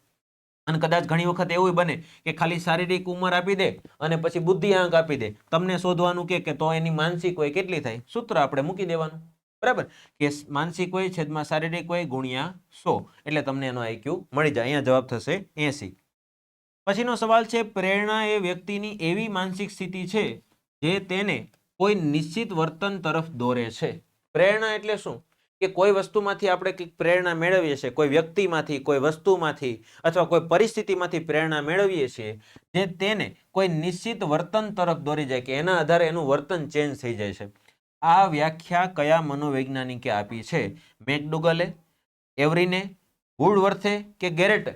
અને કદાચ ઘણી વખત એવું બને કે ખાલી શારીરિક ઉંમર આપી દે અને પછી બુદ્ધિઆંક આપી દે. તમને શોધવાનું કે તો એની માનસિક વય કેટલી થાય? સૂત્ર આપણે મૂકી દેવાનું. બરાબર, કે માનસિક વય છેદમાં શારીરિક વય ગુણ્યા 100, એટલે તમને એનો આઈક્યુ મળી જાય. અહીંયા જવાબ થશે 80. પછીનો સવાલ છે પ્રેરણા એ વ્યક્તિની એવી માનસિક સ્થિતિ છે જે તેને કોઈ નિશ્ચિત વર્તન તરફ દોરે છે. પ્રેરણા એટલે શું? કે કોઈ વસ્તુમાંથી આપણે કંઈક પ્રેરણા મેળવીએ છીએ, કોઈ વ્યક્તિમાંથી, કોઈ વસ્તુમાંથી અથવા કોઈ પરિસ્થિતિમાંથી પ્રેરણા મેળવીએ છીએ જે તેને કોઈ નિશ્ચિત વર્તન તરફ દોરી જાય, કે એના આધારે એનું વર્તન ચેન્જ થઈ જાય છે. આ વ્યાખ્યા કયા મનોવૈજ્ઞાનિકે આપી છે? મેકડુગલે, એવરીને, વુડવર્થે કે ગેરેટે?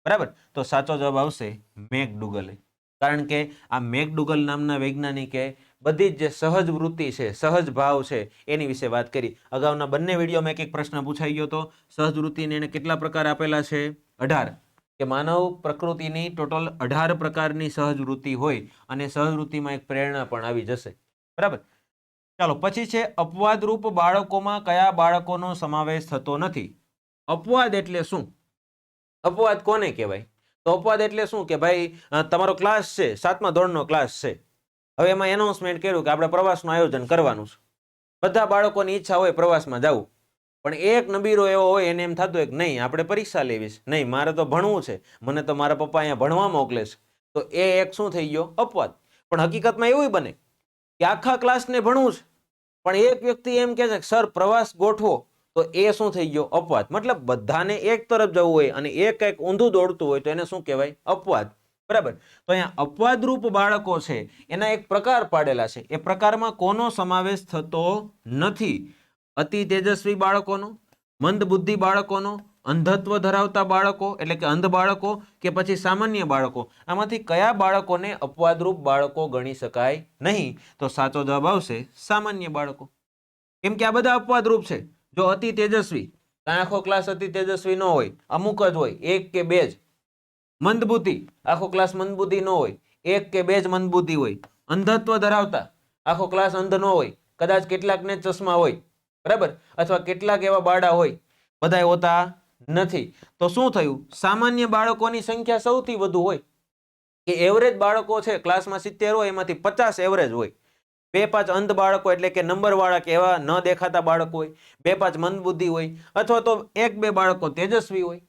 બરાબર, તો સાચો જવાબ આવશે મેકડુગલે. કારણ કે આ મેકડુગલ નામના વૈજ્ઞાનિકે બધી જ જે સહજ વૃત્તિ છે, સહજ ભાવ છે એની વિશે વાત કરી. અગાઉના બંને વિડીયોમાં એક પ્રશ્ન પૂછાઈ ગયો હતો. સહજ વૃત્તિને એને કેટલા પ્રકાર આપેલા છે? 18. કે માનવ પ્રકૃતિની ટોટલ 18 પ્રકારની સહજ વૃત્તિ હોય અને સહજ વૃત્તિમાં એક પ્રેરણા પણ આવી જશે. બરાબર, ચાલો પછી છે અપવાદરૂપ બાળકોમાં કયા બાળકોનો સમાવેશ થતો નથી? અપવાદ એટલે શું? અપવાદ કોને કહેવાય? તો અપવાદ એટલે શું કે ભાઈ તમારો ક્લાસ છે, 7મા ધોરણનો ક્લાસ છે. હવે એમાં એનાઉન્સમેન્ટ કર્યું કે આપણે પ્રવાસનું આયોજન કરવાનું છે. બધા બાળકોની ઈચ્છા હોય પ્રવાસમાં જવું, પણ એક નબીરો એવો હોય એને એમ થતું હોય કે નહીં આપણે પરીક્ષા લેવી છે, નહીં મારે તો ભણવું છે, મને તો મારા પપ્પા અહીંયા ભણવા મોકલે છે, તો એ એક શું થઈ ગયો? અપવાદ. પણ હકીકતમાં એવું બને કે આખા ક્લાસને ભણવું છે પણ એક વ્યક્તિ એમ કહે છે કે સર પ્રવાસ ગોઠવો, તો એ શું થઈ ગયો? અપવાદ. મતલબ બધાને એક તરફ જવું હોય અને એક કંઈક ઊંધું દોડતું હોય તો એને શું કહેવાય? અપવાદ. બરાબર. તો અહીંયા અપવાદરૂપ બાળકો છે એના એક પ્રકાર પાડેલા છે. એ પ્રકારમાં કોનો સમાવેશ થતો નથી? અતિ તેજસ્વી બાળકોનો, મંદ બુદ્ધિ બાળકોનો, અંધત્વ ધરાવતા બાળકો એટલે કે અંધ બાળકો, કે પછી સામાન્ય બાળકો? આમાંથી કયા બાળકોને અપવાદરૂપ બાળકો ગણી શકાય નહીં? તો સાચો જવાબ આવશે સામાન્ય બાળકો. કેમ કે આ બધા અપવાદરૂપ છે. જો અતિ તેજસ્વી, આખો ક્લાસ અતિ તેજસ્વી ન હોય, અમુક જ હોય, એક કે બે જ. મંદબુદ્ધિ, આખો ક્લાસ મંદબુદ્ધિ ન હોય, એક કે બે જ મંદબુદ્ધિ હોય. અંધત્વ ધરાવતા, આખો ક્લાસ અંધ ન હોય, કદાચ કેટલાકને ચશ્મા હોય, બરાબર, અથવા કેટલાક એવા બાળા હોય, બધાય હોતા નથી. તો શું થયું? સામાન્ય બાળકોની સંખ્યા સૌથી વધુ હોય, કે એવરેજ બાળકો છે ક્લાસમાં 70 હોય એમાંથી 50 એવરેજ હોય. 2-5 અંધ બાળકો એટલે કે નંબર વાળા કે એવા ન દેખાતા બાળકો હોય, 2-5 મંદબુદ્ધિ હોય, અથવા તો 1-2 બાળકો તેજસ્વી હોય.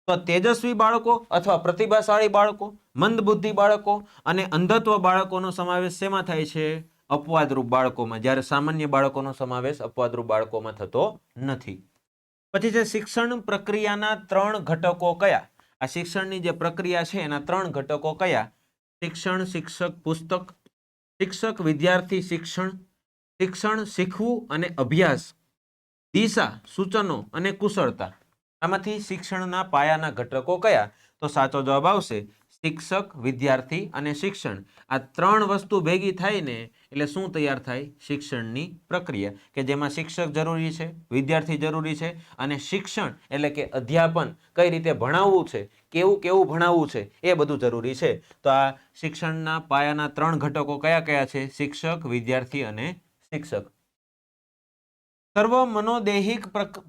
તો તેજસ્વી બાળકો અથવા પ્રતિભાશાળી બાળકો, મંદબુદ્ધિ બાળકો અને અંધત્વ બાળકોનો સમાવેશ શેમાં થાય છે? અપવાદરૂપ બાળકોમાં. જ્યારે સામાન્ય બાળકોનો સમાવેશ અપવાદરૂપ બાળકોમાં થતો નથી. પછી છે શિક્ષણ પ્રક્રિયાના 3 ઘટકો કયા? આ શિક્ષણની જે પ્રક્રિયા છે એના 3 ઘટકો કયા? શિક્ષણ, શિક્ષક, પુસ્તક, શિક્ષક વિદ્યાર્થી શિક્ષણ, શિક્ષણ શીખવું અને અભ્યાસ, દિશા, સૂચનો અને કુશળતા. આમાંથી શિક્ષણના પાયાના ઘટકો કયા? તો સાચો જવાબ આવશે શિક્ષક, વિદ્યાર્થી અને શિક્ષણ. આ 3 વસ્તુ ભેગી થાય ને એટલે શું તૈયાર થાય? શિક્ષણની પ્રક્રિયા, કે જેમાં શિક્ષક જરૂરી છે, વિદ્યાર્થી જરૂરી છે અને શિક્ષણ એટલે કે અધ્યાપન, કઈ રીતે ભણાવવું છે, કેવું કેવું ભણાવવું છે, એ બધું જરૂરી છે. તો આ શિક્ષણના પાયાના 3 ઘટકો કયા કયા છે? શિક્ષક, વિદ્યાર્થી અને શિક્ષક. સર્વ મનોદૈહિક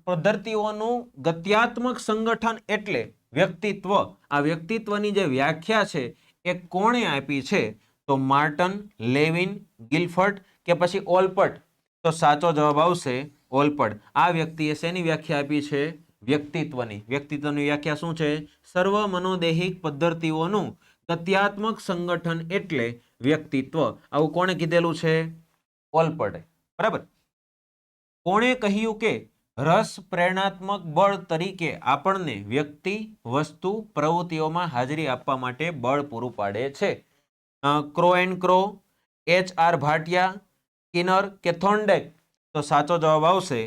પદ્ધતિઓનું ગત્યાત્મક સંગઠન એટલે વ્યક્તિત્વ. આ વ્યક્તિત્વની જે વ્યાખ્યા છે એ કોણે આપી છે? તો માર્ટન, લેવિન, ગિલફર્ટ કે પછી ઓલ્પર્ટ? તો સાચો જવાબ આવશે ઓલ્પર્ટ. આ વ્યક્તિએ શેની વ્યાખ્યા આપી છે? વ્યક્તિત્વની. વ્યક્તિત્વની વ્યાખ્યા શું છે? સર્વ મનોદૈહિક પદ્ધતિઓનું ગત્યાત્મક સંગઠન એટલે વ્યક્તિત્વ. આવું કોણે કીધેલું છે? ઓલ્પર્ટે. બરાબર. કોણે કહ્યું કે રસ પ્રેરણાત્મક બળ તરીકે આપણને વ્યક્તિ, વસ્તુ, પ્રવૃત્તિઓમાં હાજરી આપવા માટે બળ પૂરું પાડે છે? Crow and crow, HR Bhatia, Skinner કે થોર્નડાઇક? તો સાચો જવાબ આવશે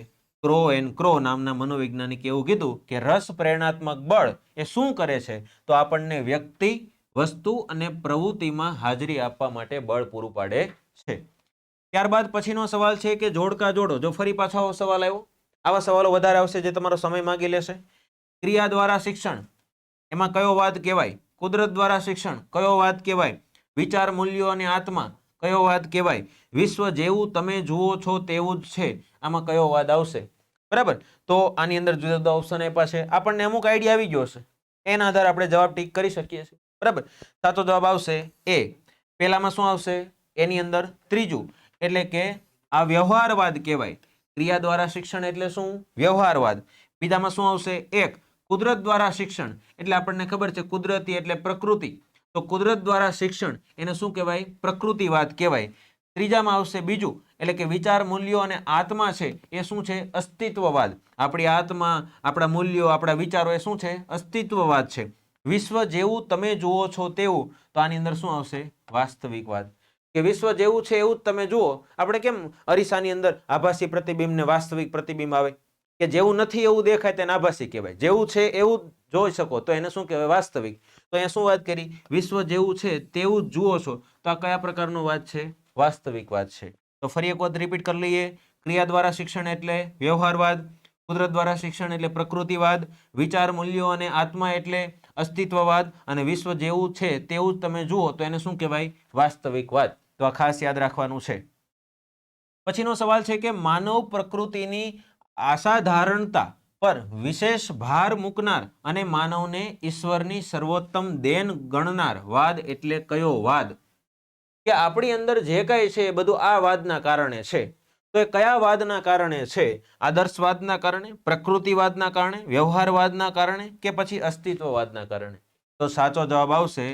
ક્રો એન્ડ ક્રો નામના મનોવૈજ્ઞાનિકે એવું કીધું કે રસ પ્રેરણાત્મક બળ એ શું કરે છે? તો આપણને વ્યક્તિ, વસ્તુ અને પ્રવૃત્તિમાં હાજરી આપવા માટે બળ પૂરું પાડે છે. ત્યારબાદ પછીનો સવાલ છે કે જોડકા જોડો. જો ફરી પાછો આવો સવાલ આવ્યો, આવા સવાલો વધારે આવશે જે તમારો સમય માંગી લેશે. ક્રિયા દ્વારા શિક્ષણ, એમાં કયો વાદ કહેવાય? કુદરત દ્વારા શિક્ષણ, કયો વાદ કહેવાય? વિચાર, મૂલ્યો અને આત્મા, કયો વાદ કહેવાય? વિશ્વ જેવું તમે જુઓ છો તેવું જ છે, આમાં કયો વાદ આવશે? બરાબર. તો આની અંદર જુદા જુદા ઓપ્શન આપ્યા છે, આપણને અમુક આઈડિયા આવી ગયો હશે, એના આધારે આપણે જવાબ ટીક કરી શકીએ છીએ. બરાબર. સાચો જવાબ આવશે એ. પહેલામાં શું આવશે? એની અંદર ત્રીજું, એટલે કે આ વ્યવહારવાદ કહેવાય. ક્રિયા દ્વારા શિક્ષણ એટલે શું? વ્યવહારવાદ. બીજામાં શું આવશે? એક, કુદરત દ્વારા શિક્ષણ એટલે આપણને ખબર છે કુદરતી એટલે પ્રકૃતિ, તો કુદરત દ્વારા શિક્ષણ એને શું કહેવાય? પ્રકૃતિવાદ કહેવાય. ત્રીજામાં આવશે બીજું, એટલે કે વિચાર, મૂલ્યો અને આત્મા છે એ શું છે? અસ્તિત્વવાદ. આપણી આત્મા, આપણા મૂલ્યો, આપણા વિચારો એ શું છે? અસ્તિત્વવાદ છે. વિશ્વ જેવું તમે જુઓ છો તેવું, તો આની અંદર શું આવશે? વાસ્તવિકવાદ. કે વિશ્વ જેવું છે એવું જ તમે જુઓ. આપણે કેમ અરીસાની અંદર આભાસી પ્રતિબિંબ ને વાસ્તવિક પ્રતિબિંબ આવે, કે જેવું નથી એવું દેખાય તેને આભાસી કહેવાય, જેવું છે એવું જોઈ શકો તો એને શું કહેવાય? વાસ્તવિક. તો અહીંયા શું વાત કરી? વિશ્વ જેવું છે તેવું જ જુઓ છો, તો આ કયા પ્રકારનો વાદ છે? વાસ્તવિકવાદ છે. તો ફરી એક વખત રિપીટ કરી લઈએ. ક્રિયા દ્વારા શિક્ષણ એટલે વ્યવહારવાદ, કુદરત દ્વારા શિક્ષણ એટલે પ્રકૃતિવાદ, વિચાર, મૂલ્યો અને આત્મા એટલે અસ્તિત્વવાદ, અને વિશ્વ જેવું છે તેવું જ તમે જુઓ તો એને શું કહેવાય? વાસ્તવિકવાદ. તો આ ખાસ યાદ રાખવાનું છે. પછીનો સવાલ છે કે માનવ પ્રકૃતિની અસાધારણતા પર વિશેષ ભાર મૂકનાર અને માનવને ઈશ્વરની સર્વોત્તમ દેન ગણનાર વાદ એટલે કયો વાદ? કે આપણી અંદર જે કાંઈ છે એ બધું આ વાદના કારણે છે. તો તો એ કયા વાદના કારણે છે? આદર્શવાદના કારણે, પ્રકૃતિવાદના કારણે, વ્યવહારવાદના કારણે કે પછી અસ્તિત્વવાદના કારણે? તો સાચો જવાબ આવશે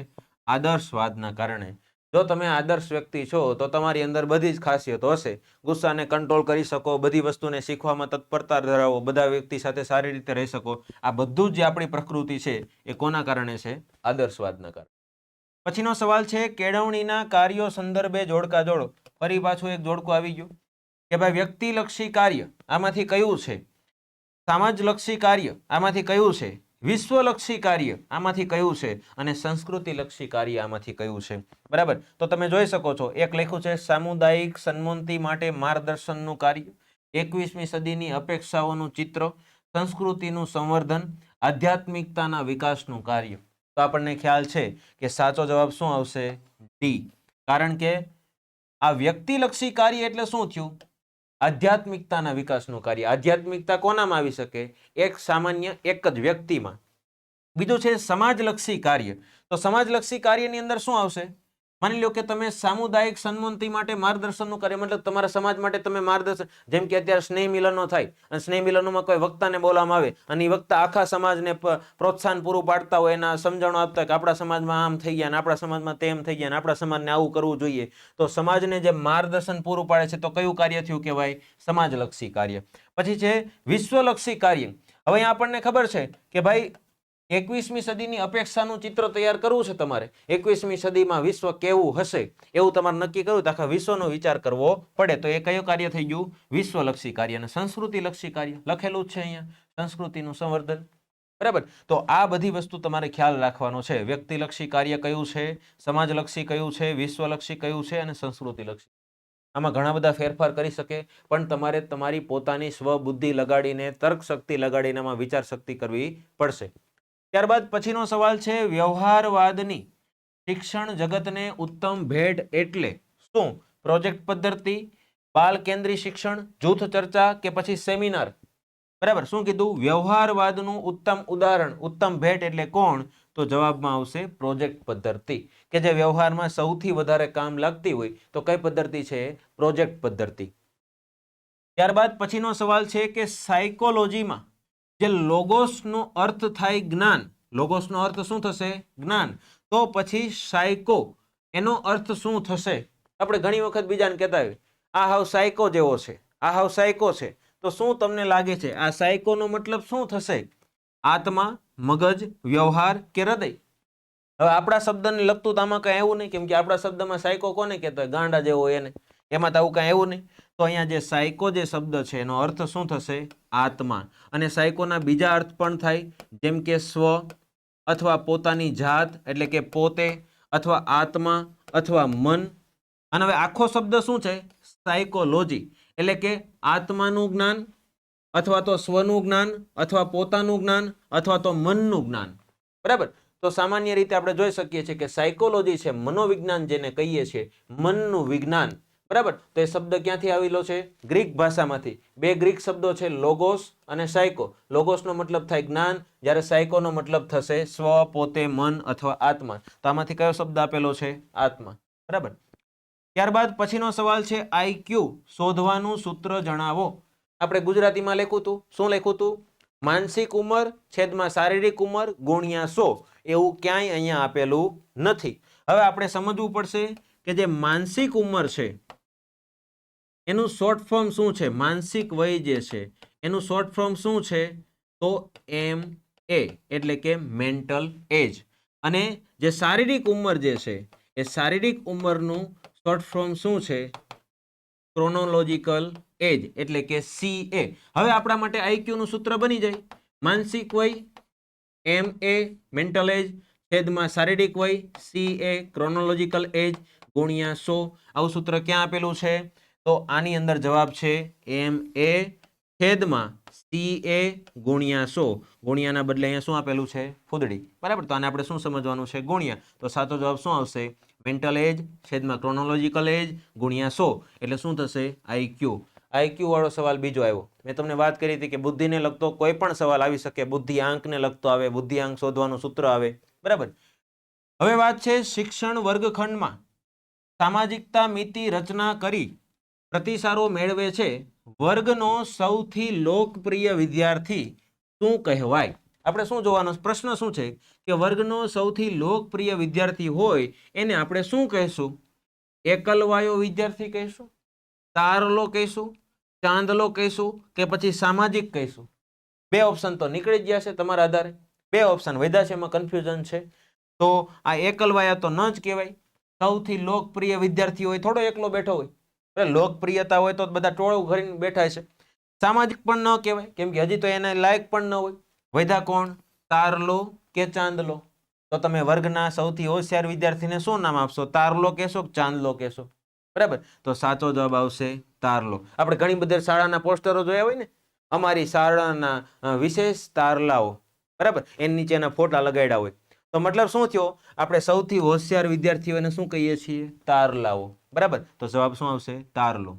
આદર્શવાદના કારણે. જો તમે આદર્શ વ્યક્તિ છો તો તમારી અંદર બધી જ ખાસિયતો હશે. ગુસ્સાને કંટ્રોલ કરી શકો, બધી વસ્તુને શીખવામાં તત્પરતા ધરાવો, બધા વ્યક્તિ સાથે સારી રીતે રહી શકો. આ બધું જ જે આપણી પ્રકૃતિ છે એ કોના કારણે છે? આદર્શવાદના કારણે. પછીનો સવાલ છે કેળવણીના કાર્યો સંદર્ભે જોડકા જોડો. ફરી પાછું એક જોડકું આવી ગયું કે ભાઈ વ્યક્તિલક્ષી કાર્ય આમાંથી કયું છે? સમાજલક્ષી કાર્ય આમાંથી કયું છે? વિશ્વલક્ષી કાર્ય આમાંથી કયું છે? અને સંસ્કૃતિલક્ષી કાર્ય આમાંથી કયું છે? બરાબર. તો તમે જોઈ શકો છો એક લખ્યું છે સામુદાયિક સન્મતિ માટે માર્ગદર્શનનું કાર્ય, 21મી સદીની અપેક્ષાઓનું ચિત્ર, સંસ્કૃતિનું સંવર્ધન, આધ્યાત્મિકતાના વિકાસનું કાર્ય. તો આપણને ખ્યાલ છે કે સાચો જવાબ શું આવશે? ડી. કારણ કે આ વ્યક્તિલક્ષી કાર્ય એટલે શું થયું? આધ્યાત્મિકતાના વિકાસનું કાર્ય. આધ્યાત્મિકતા કોનામાં આવી શકે? એક સામાન્ય એક જ વ્યક્તિમાં. બીજું છે સમાજલક્ષી કાર્ય. તો સમાજલક્ષી કાર્યની અંદર શું આવશે? માની લો કે તમે સામુદાયિક સન્મતિ માટે માર્ગદર્શનનું કાર્ય, મતલબ તમારા સમાજ માટે તમે માર્ગદર્શન, જેમ કે અત્યારે સ્નેહ મિલનો થાય અને સ્નેહ મિલનોમાં કોઈ વક્તાને બોલાવવામાં આવે અને એ વક્તા આખા સમાજને પ્રોત્સાહન પૂરું પાડતા હોય, એના સમજણો આપતા કે આપણા સમાજમાં આમ થઈ ગયા ને આપણા સમાજમાં તેમ થઈ ગયા ને આપણા સમાજને આવું કરવું જોઈએ. તો સમાજને જે માર્ગદર્શન પૂરું પાડે છે તો કયું કાર્ય થયું કહેવાય? સમાજલક્ષી કાર્ય. પછી છે વિશ્વલક્ષી કાર્ય. હવે અહીંયા આપણને ખબર છે કે ભાઈ 21મી સદીની અપેક્ષાનું ચિત્ર તૈયાર કરવું છે તમારે. 21મી સદીમાં વિશ્વ કેવું હશે એવું તમારે નક્કી કરવું, તો આખા વિશ્વનો વિચાર કરવો પડે. તો એ કયું કાર્ય થઈ ગયું? વિશ્વલક્ષી કાર્ય. અને સંસ્કૃતિલક્ષી કાર્ય લખેલું જ છે અહીંયા, સંસ્કૃતિનું સંવર્ધન. બરાબર. તો આ બધી વસ્તુ તમારે ખ્યાલ રાખવાનો છે. વ્યક્તિલક્ષી કાર્ય કયું છે, સમાજલક્ષી કયું છે, વિશ્વલક્ષી કયું છે અને સંસ્કૃતિલક્ષી. આમાં ઘણા બધા ફેરફાર કરી શકે, પણ તમારે તમારી પોતાની સ્વબુદ્ધિ લગાડીને, તર્ક શક્તિ લગાડીને આમાં વિચાર શક્તિ કરવી પડશે. ત્યારબાદ પછીનો સવાલ છે વ્યવહારવાદની શિક્ષણ જગતને ઉત્તમ ભેટ એટલે શું? પ્રોજેક્ટ પદ્ધતિ, બાલ કેન્દ્રી શિક્ષણ, જૂથ ચર્ચા કે પછી સેમિનાર? બરાબર. શું કીધું? વ્યવહારવાદનું ઉત્તમ ઉદાહરણ, ઉત્તમ ભેટ એટલે કોણ? તો જવાબમાં આવશે પ્રોજેક્ટ પદ્ધતિ, કે જે વ્યવહારમાં સૌથી વધારે કામ લાગતી હોય. તો કઈ પદ્ધતિ છે? પ્રોજેક્ટ પદ્ધતિ. ત્યારબાદ પછીનો સવાલ છે કે સાયકોલોજીમાં જે લોગોસનો અર્થ થાય જ્ઞાન, લોગોસનો અર્થ શું થશે? જ્ઞાન. તો પછી સાયકો એનો અર્થ શું થશે? આપણે ઘણી વખત બીજાને કહેતા હોય આ હાવ સાયકો જેવો છે, આ હાવ સાયકો છે. તો શું તમને લાગે છે આ સાયકોનો મતલબ શું થશે? આત્મા, મગજ, વ્યવહાર કે હૃદય? હવે આપણા શબ્દને લગતું તો આમાં કઈ એવું નહીં, કેમ કે આપણા શબ્દમાં સાયકો કોને કહેતા? ગાંડા જેવો એને. એમાં તો આવું કઈ એવું નહીં. તો અહીંયા જે સાયકો જે શબ્દ છે એનો અર્થ શું થશે? આત્મા. અને સાયકોના બીજા અર્થ પણ થાય, જેમ કે સ્વ અથવા પોતાની જાત એટલે કે પોતે, અથવા આત્મા અથવા મન. અને હવે આખો શબ્દ શું છે? સાયકોલોજી, એટલે કે આત્માનું જ્ઞાન અથવા તો સ્વનું જ્ઞાન અથવા પોતાનું જ્ઞાન અથવા તો મનનું જ્ઞાન. બરાબર. તો સામાન્ય રીતે આપણે જોઈ શકીએ છીએ કે સાયકોલોજી છે મનોવિજ્ઞાન જેને કહીએ છીએ, મનનું વિજ્ઞાન. બરાબર. તો એ શબ્દ ક્યાંથી આવેલો છે? ગ્રીક ભાષામાંથી. બે ગ્રીક શબ્દો છે, લોગોસ અને સાયકો. લોગોસનો મતલબ થાય જ્ઞાન, જ્યારે સાયકોનો મતલબ થશે સ્વ, પોતે, મન અથવા આત્મા. તો આમાંથી કયો શબ્દ આપેલો છે? આત્મા. બરાબર. ત્યારબાદ પછીનો સવાલ છે આઈક્યુ શોધવાનું સૂત્ર જણાવો. આપણે ગુજરાતીમાં લખ્યું હતું. શું લખ્યું હતું? માનસિક ઉંમર છેદમાં શારીરિક ઉંમર ગુણ્યા 100. એવું ક્યાંય અહીંયા આપેલું નથી. હવે આપણે સમજવું પડશે કે જે માનસિક ઉંમર છે એનું શોર્ટ ફોર્મ શું છે? માનસિક વય જે છે એનું શોર્ટ ફોર્મ શું છે? તો MA એટલે કે મેન્ટલ એજ. અને જે શારીરિક ઉંમર જે છે એ શારીરિક ઉંમરનું શોર્ટ ફોર્મ શું છે? ક્રોનોલોજીકલ એજ એટલે કે CA. હવે આપણા માટે આઈક્યુ નું સૂત્ર બની જાય માનસિક વય MA મેન્ટલ એજ છેદમાં શારીરિક વય CA ક્રોનોલોજીકલ એજ ગુણ્યા 100. આવું સૂત્ર ક્યાં આપેલું છે? તો આની અંદર જવાબ છે MA છેદમાં CA ગુણ્યા 100. ગુણ્યાના બદલે અહીંયા શું આપેલું છે? ફૂદડી. બરાબર. તો આને આપણે શું સમજવાનું છે? ગુણ્યા. તો સાચો જવાબ શું આવશે? મેન્ટલ એજ છેદમાં ક્રોનોલોજીકલ એજ ગુણ્યા 100. એટલે શું થશે? આઈક્યુ. આઈક્યુ વાળો સવાલ બીજો આવ્યો. મેં તમને વાત કરી હતી કે બુદ્ધિને લગતો કોઈ પણ સવાલ આવી શકે. બુદ્ધિઆંકને લગતો આવે, બુદ્ધિઆંક શોધવાનું સૂત્ર આવે. બરાબર. હવે વાત છે શિક્ષણ વર્ગખંડમાં સામાજિકતા મિતિ રચના કરી પ્રતિસારો મેળવે છે વર્ગનો સૌથી લોકપ્રિય વિદ્યાર્થી શું કહેવાય? આપણે શું જોવાનો પ્રશ્ન શું છે કે વર્ગનો સૌથી લોકપ્રિય વિદ્યાર્થી હોય એને આપણે શું કહેશું? એકલવાયો વિદ્યાર્થી કહીશું, તારલો કહીશું, ચાંદલો કહીશું કે પછી સામાજિક કહીશું? બે ઓપ્શન તો નીકળી જ ગયા છે તમારા આધારે. બે ઓપ્શન વધ્યા છે, એમાં કન્ફ્યુઝન છે. તો આ એકલવાયા તો ન જ કહેવાય. સૌથી લોકપ્રિય વિદ્યાર્થી હોય થોડો એકલો બેઠો હોય, લોકપ્રિયતા હોય તો બધા ટોળું ભરીને બેઠા છે. સામાજિક પણ ન કહેવાય કેમ કે હજી તો એને લાયક પણ ન હોય. વધ્યા કોણ? તારલો કે ચાંદલો? તો તમે વર્ગના સૌથી હોશિયાર વિદ્યાર્થીને શું નામ આપશો? તારલો કહેશો કે ચાંદલો કહેશો? બરાબર, તો સાચો જવાબ આવશે તારલો. આપણે ઘણી બધી શાળાના પોસ્ટરો જોયા હોય ને, અમારી શાળાના વિશેષ તારલાઓ, બરાબર, એની નીચે એના ફોટા લગાડ્યા હોય. તો મતલબ શું થયો? આપણે સૌથી હોશિયાર વિદ્યાર્થીઓને શું કહીએ છીએ? તારલાઓ. બરાબર, તો જવાબ શું આવશે? તારલો.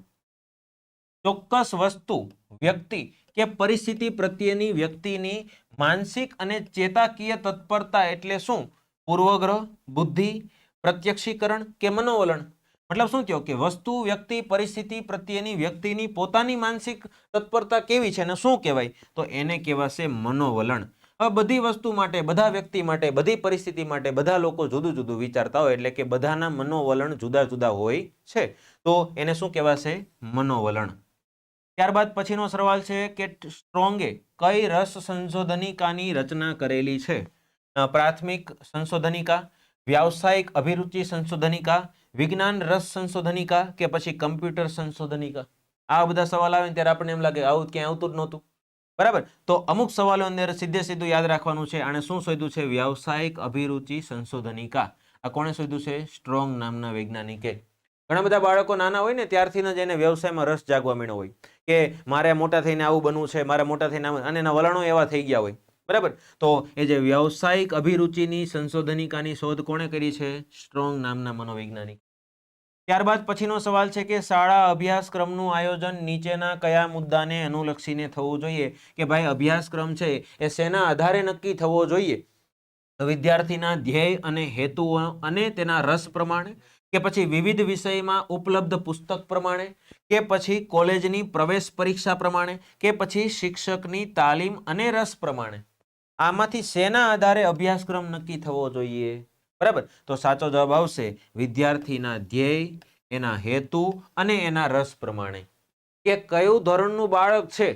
ચોક્કસ વસ્તુ, વ્યક્તિ કે પરિસ્થિતિ પ્રત્યેની વ્યક્તિની માનસિક અને ચેતાકીય તત્પરતા એટલે શું? પૂર્વગ્રહ, બુદ્ધિ, પ્રત્યક્ષીકરણ કે મનોવલણ? મતલબ શું થયો કે વસ્તુ, વ્યક્તિ, પરિસ્થિતિ પ્રત્યેની વ્યક્તિની પોતાની માનસિક તત્પરતા કેવી છે અને શું કહેવાય? તો એને કહેવાશે મનોવલણ. હવે બધી વસ્તુ માટે, બધા વ્યક્તિ માટે, બધી પરિસ્થિતિ માટે બધા લોકો જુદું જુદું વિચારતા હોય એટલે કે બધાના મનોવલણ જુદા જુદા હોય છે. તો એને શું કહેવાશે? મનોવલણ. ત્યારબાદ પછીનો સવાલ છે કે સ્ટ્રોંગે કઈ રસ સંશોધનિકાની રચના કરેલી છે? પ્રાથમિક સંશોધનિકા, વ્યાવસાયિક અભિરુચિ સંશોધનિકા, વિજ્ઞાન રસ સંશોધનિકા કે પછી કમ્પ્યુટર સંશોધનિકા? આ બધા સવાલ આવે ત્યારે આપણને એમ લાગે આવું ક્યાંય આવતું જ નહોતું. બરાબર, તો અમુક સવાલો અંદર સીધે સીધું યાદ રાખવાનું છે. આને શું શોધ્યું છે? વ્યાવસાયિક અભિરુચિ સંશોધનિકા. આ કોણે શોધ્યું છે? સ્ટ્રોંગ નામના વૈજ્ઞાનિકે. ઘણા બધા બાળકો નાના હોય ને ત્યારથી જ એને વ્યવસાયમાં રસ જાગવા માંડ્યો હોય કે મારે મોટા થઈને આવું બનવું છે, મારે મોટા થઈને અને એના વલણો એવા થઈ ગયા હોય. બરાબર, તો એ જે વ્યાવસાયિક અભિરુચિની સંશોધનિકાની શોધ કોણે કરી છે? સ્ટ્રોંગ નામના મનોવૈજ્ઞાનિક. ત્યારબાદ પછીનો સવાલ છે કે શાળા અભ્યાસક્રમનું આયોજન નીચેના કયા મુદ્દાને અનુલક્ષીને થવું જોઈએ? કે ભાઈ અભ્યાસક્રમ છે એ શેના આધારે નક્કી થવો જોઈએ? વિદ્યાર્થીના ધ્યેય અને હેતુઓ અને તેના રસ પ્રમાણે, કે પછી વિવિધ વિષયમાં ઉપલબ્ધ પુસ્તક પ્રમાણે, કે પછી કોલેજની પ્રવેશ પરીક્ષા પ્રમાણે, કે પછી શિક્ષકની તાલીમ અને રસ પ્રમાણે? આમાંથી શેના આધારે અભ્યાસક્રમ નક્કી થવો જોઈએ? બરાબર, તો સાચો જવાબ આવશે વિદ્યાર્થીના ધ્યેય, એના હેતુ અને એના રસ પ્રમાણે. કે કયું ધોરણનું બાળક છે?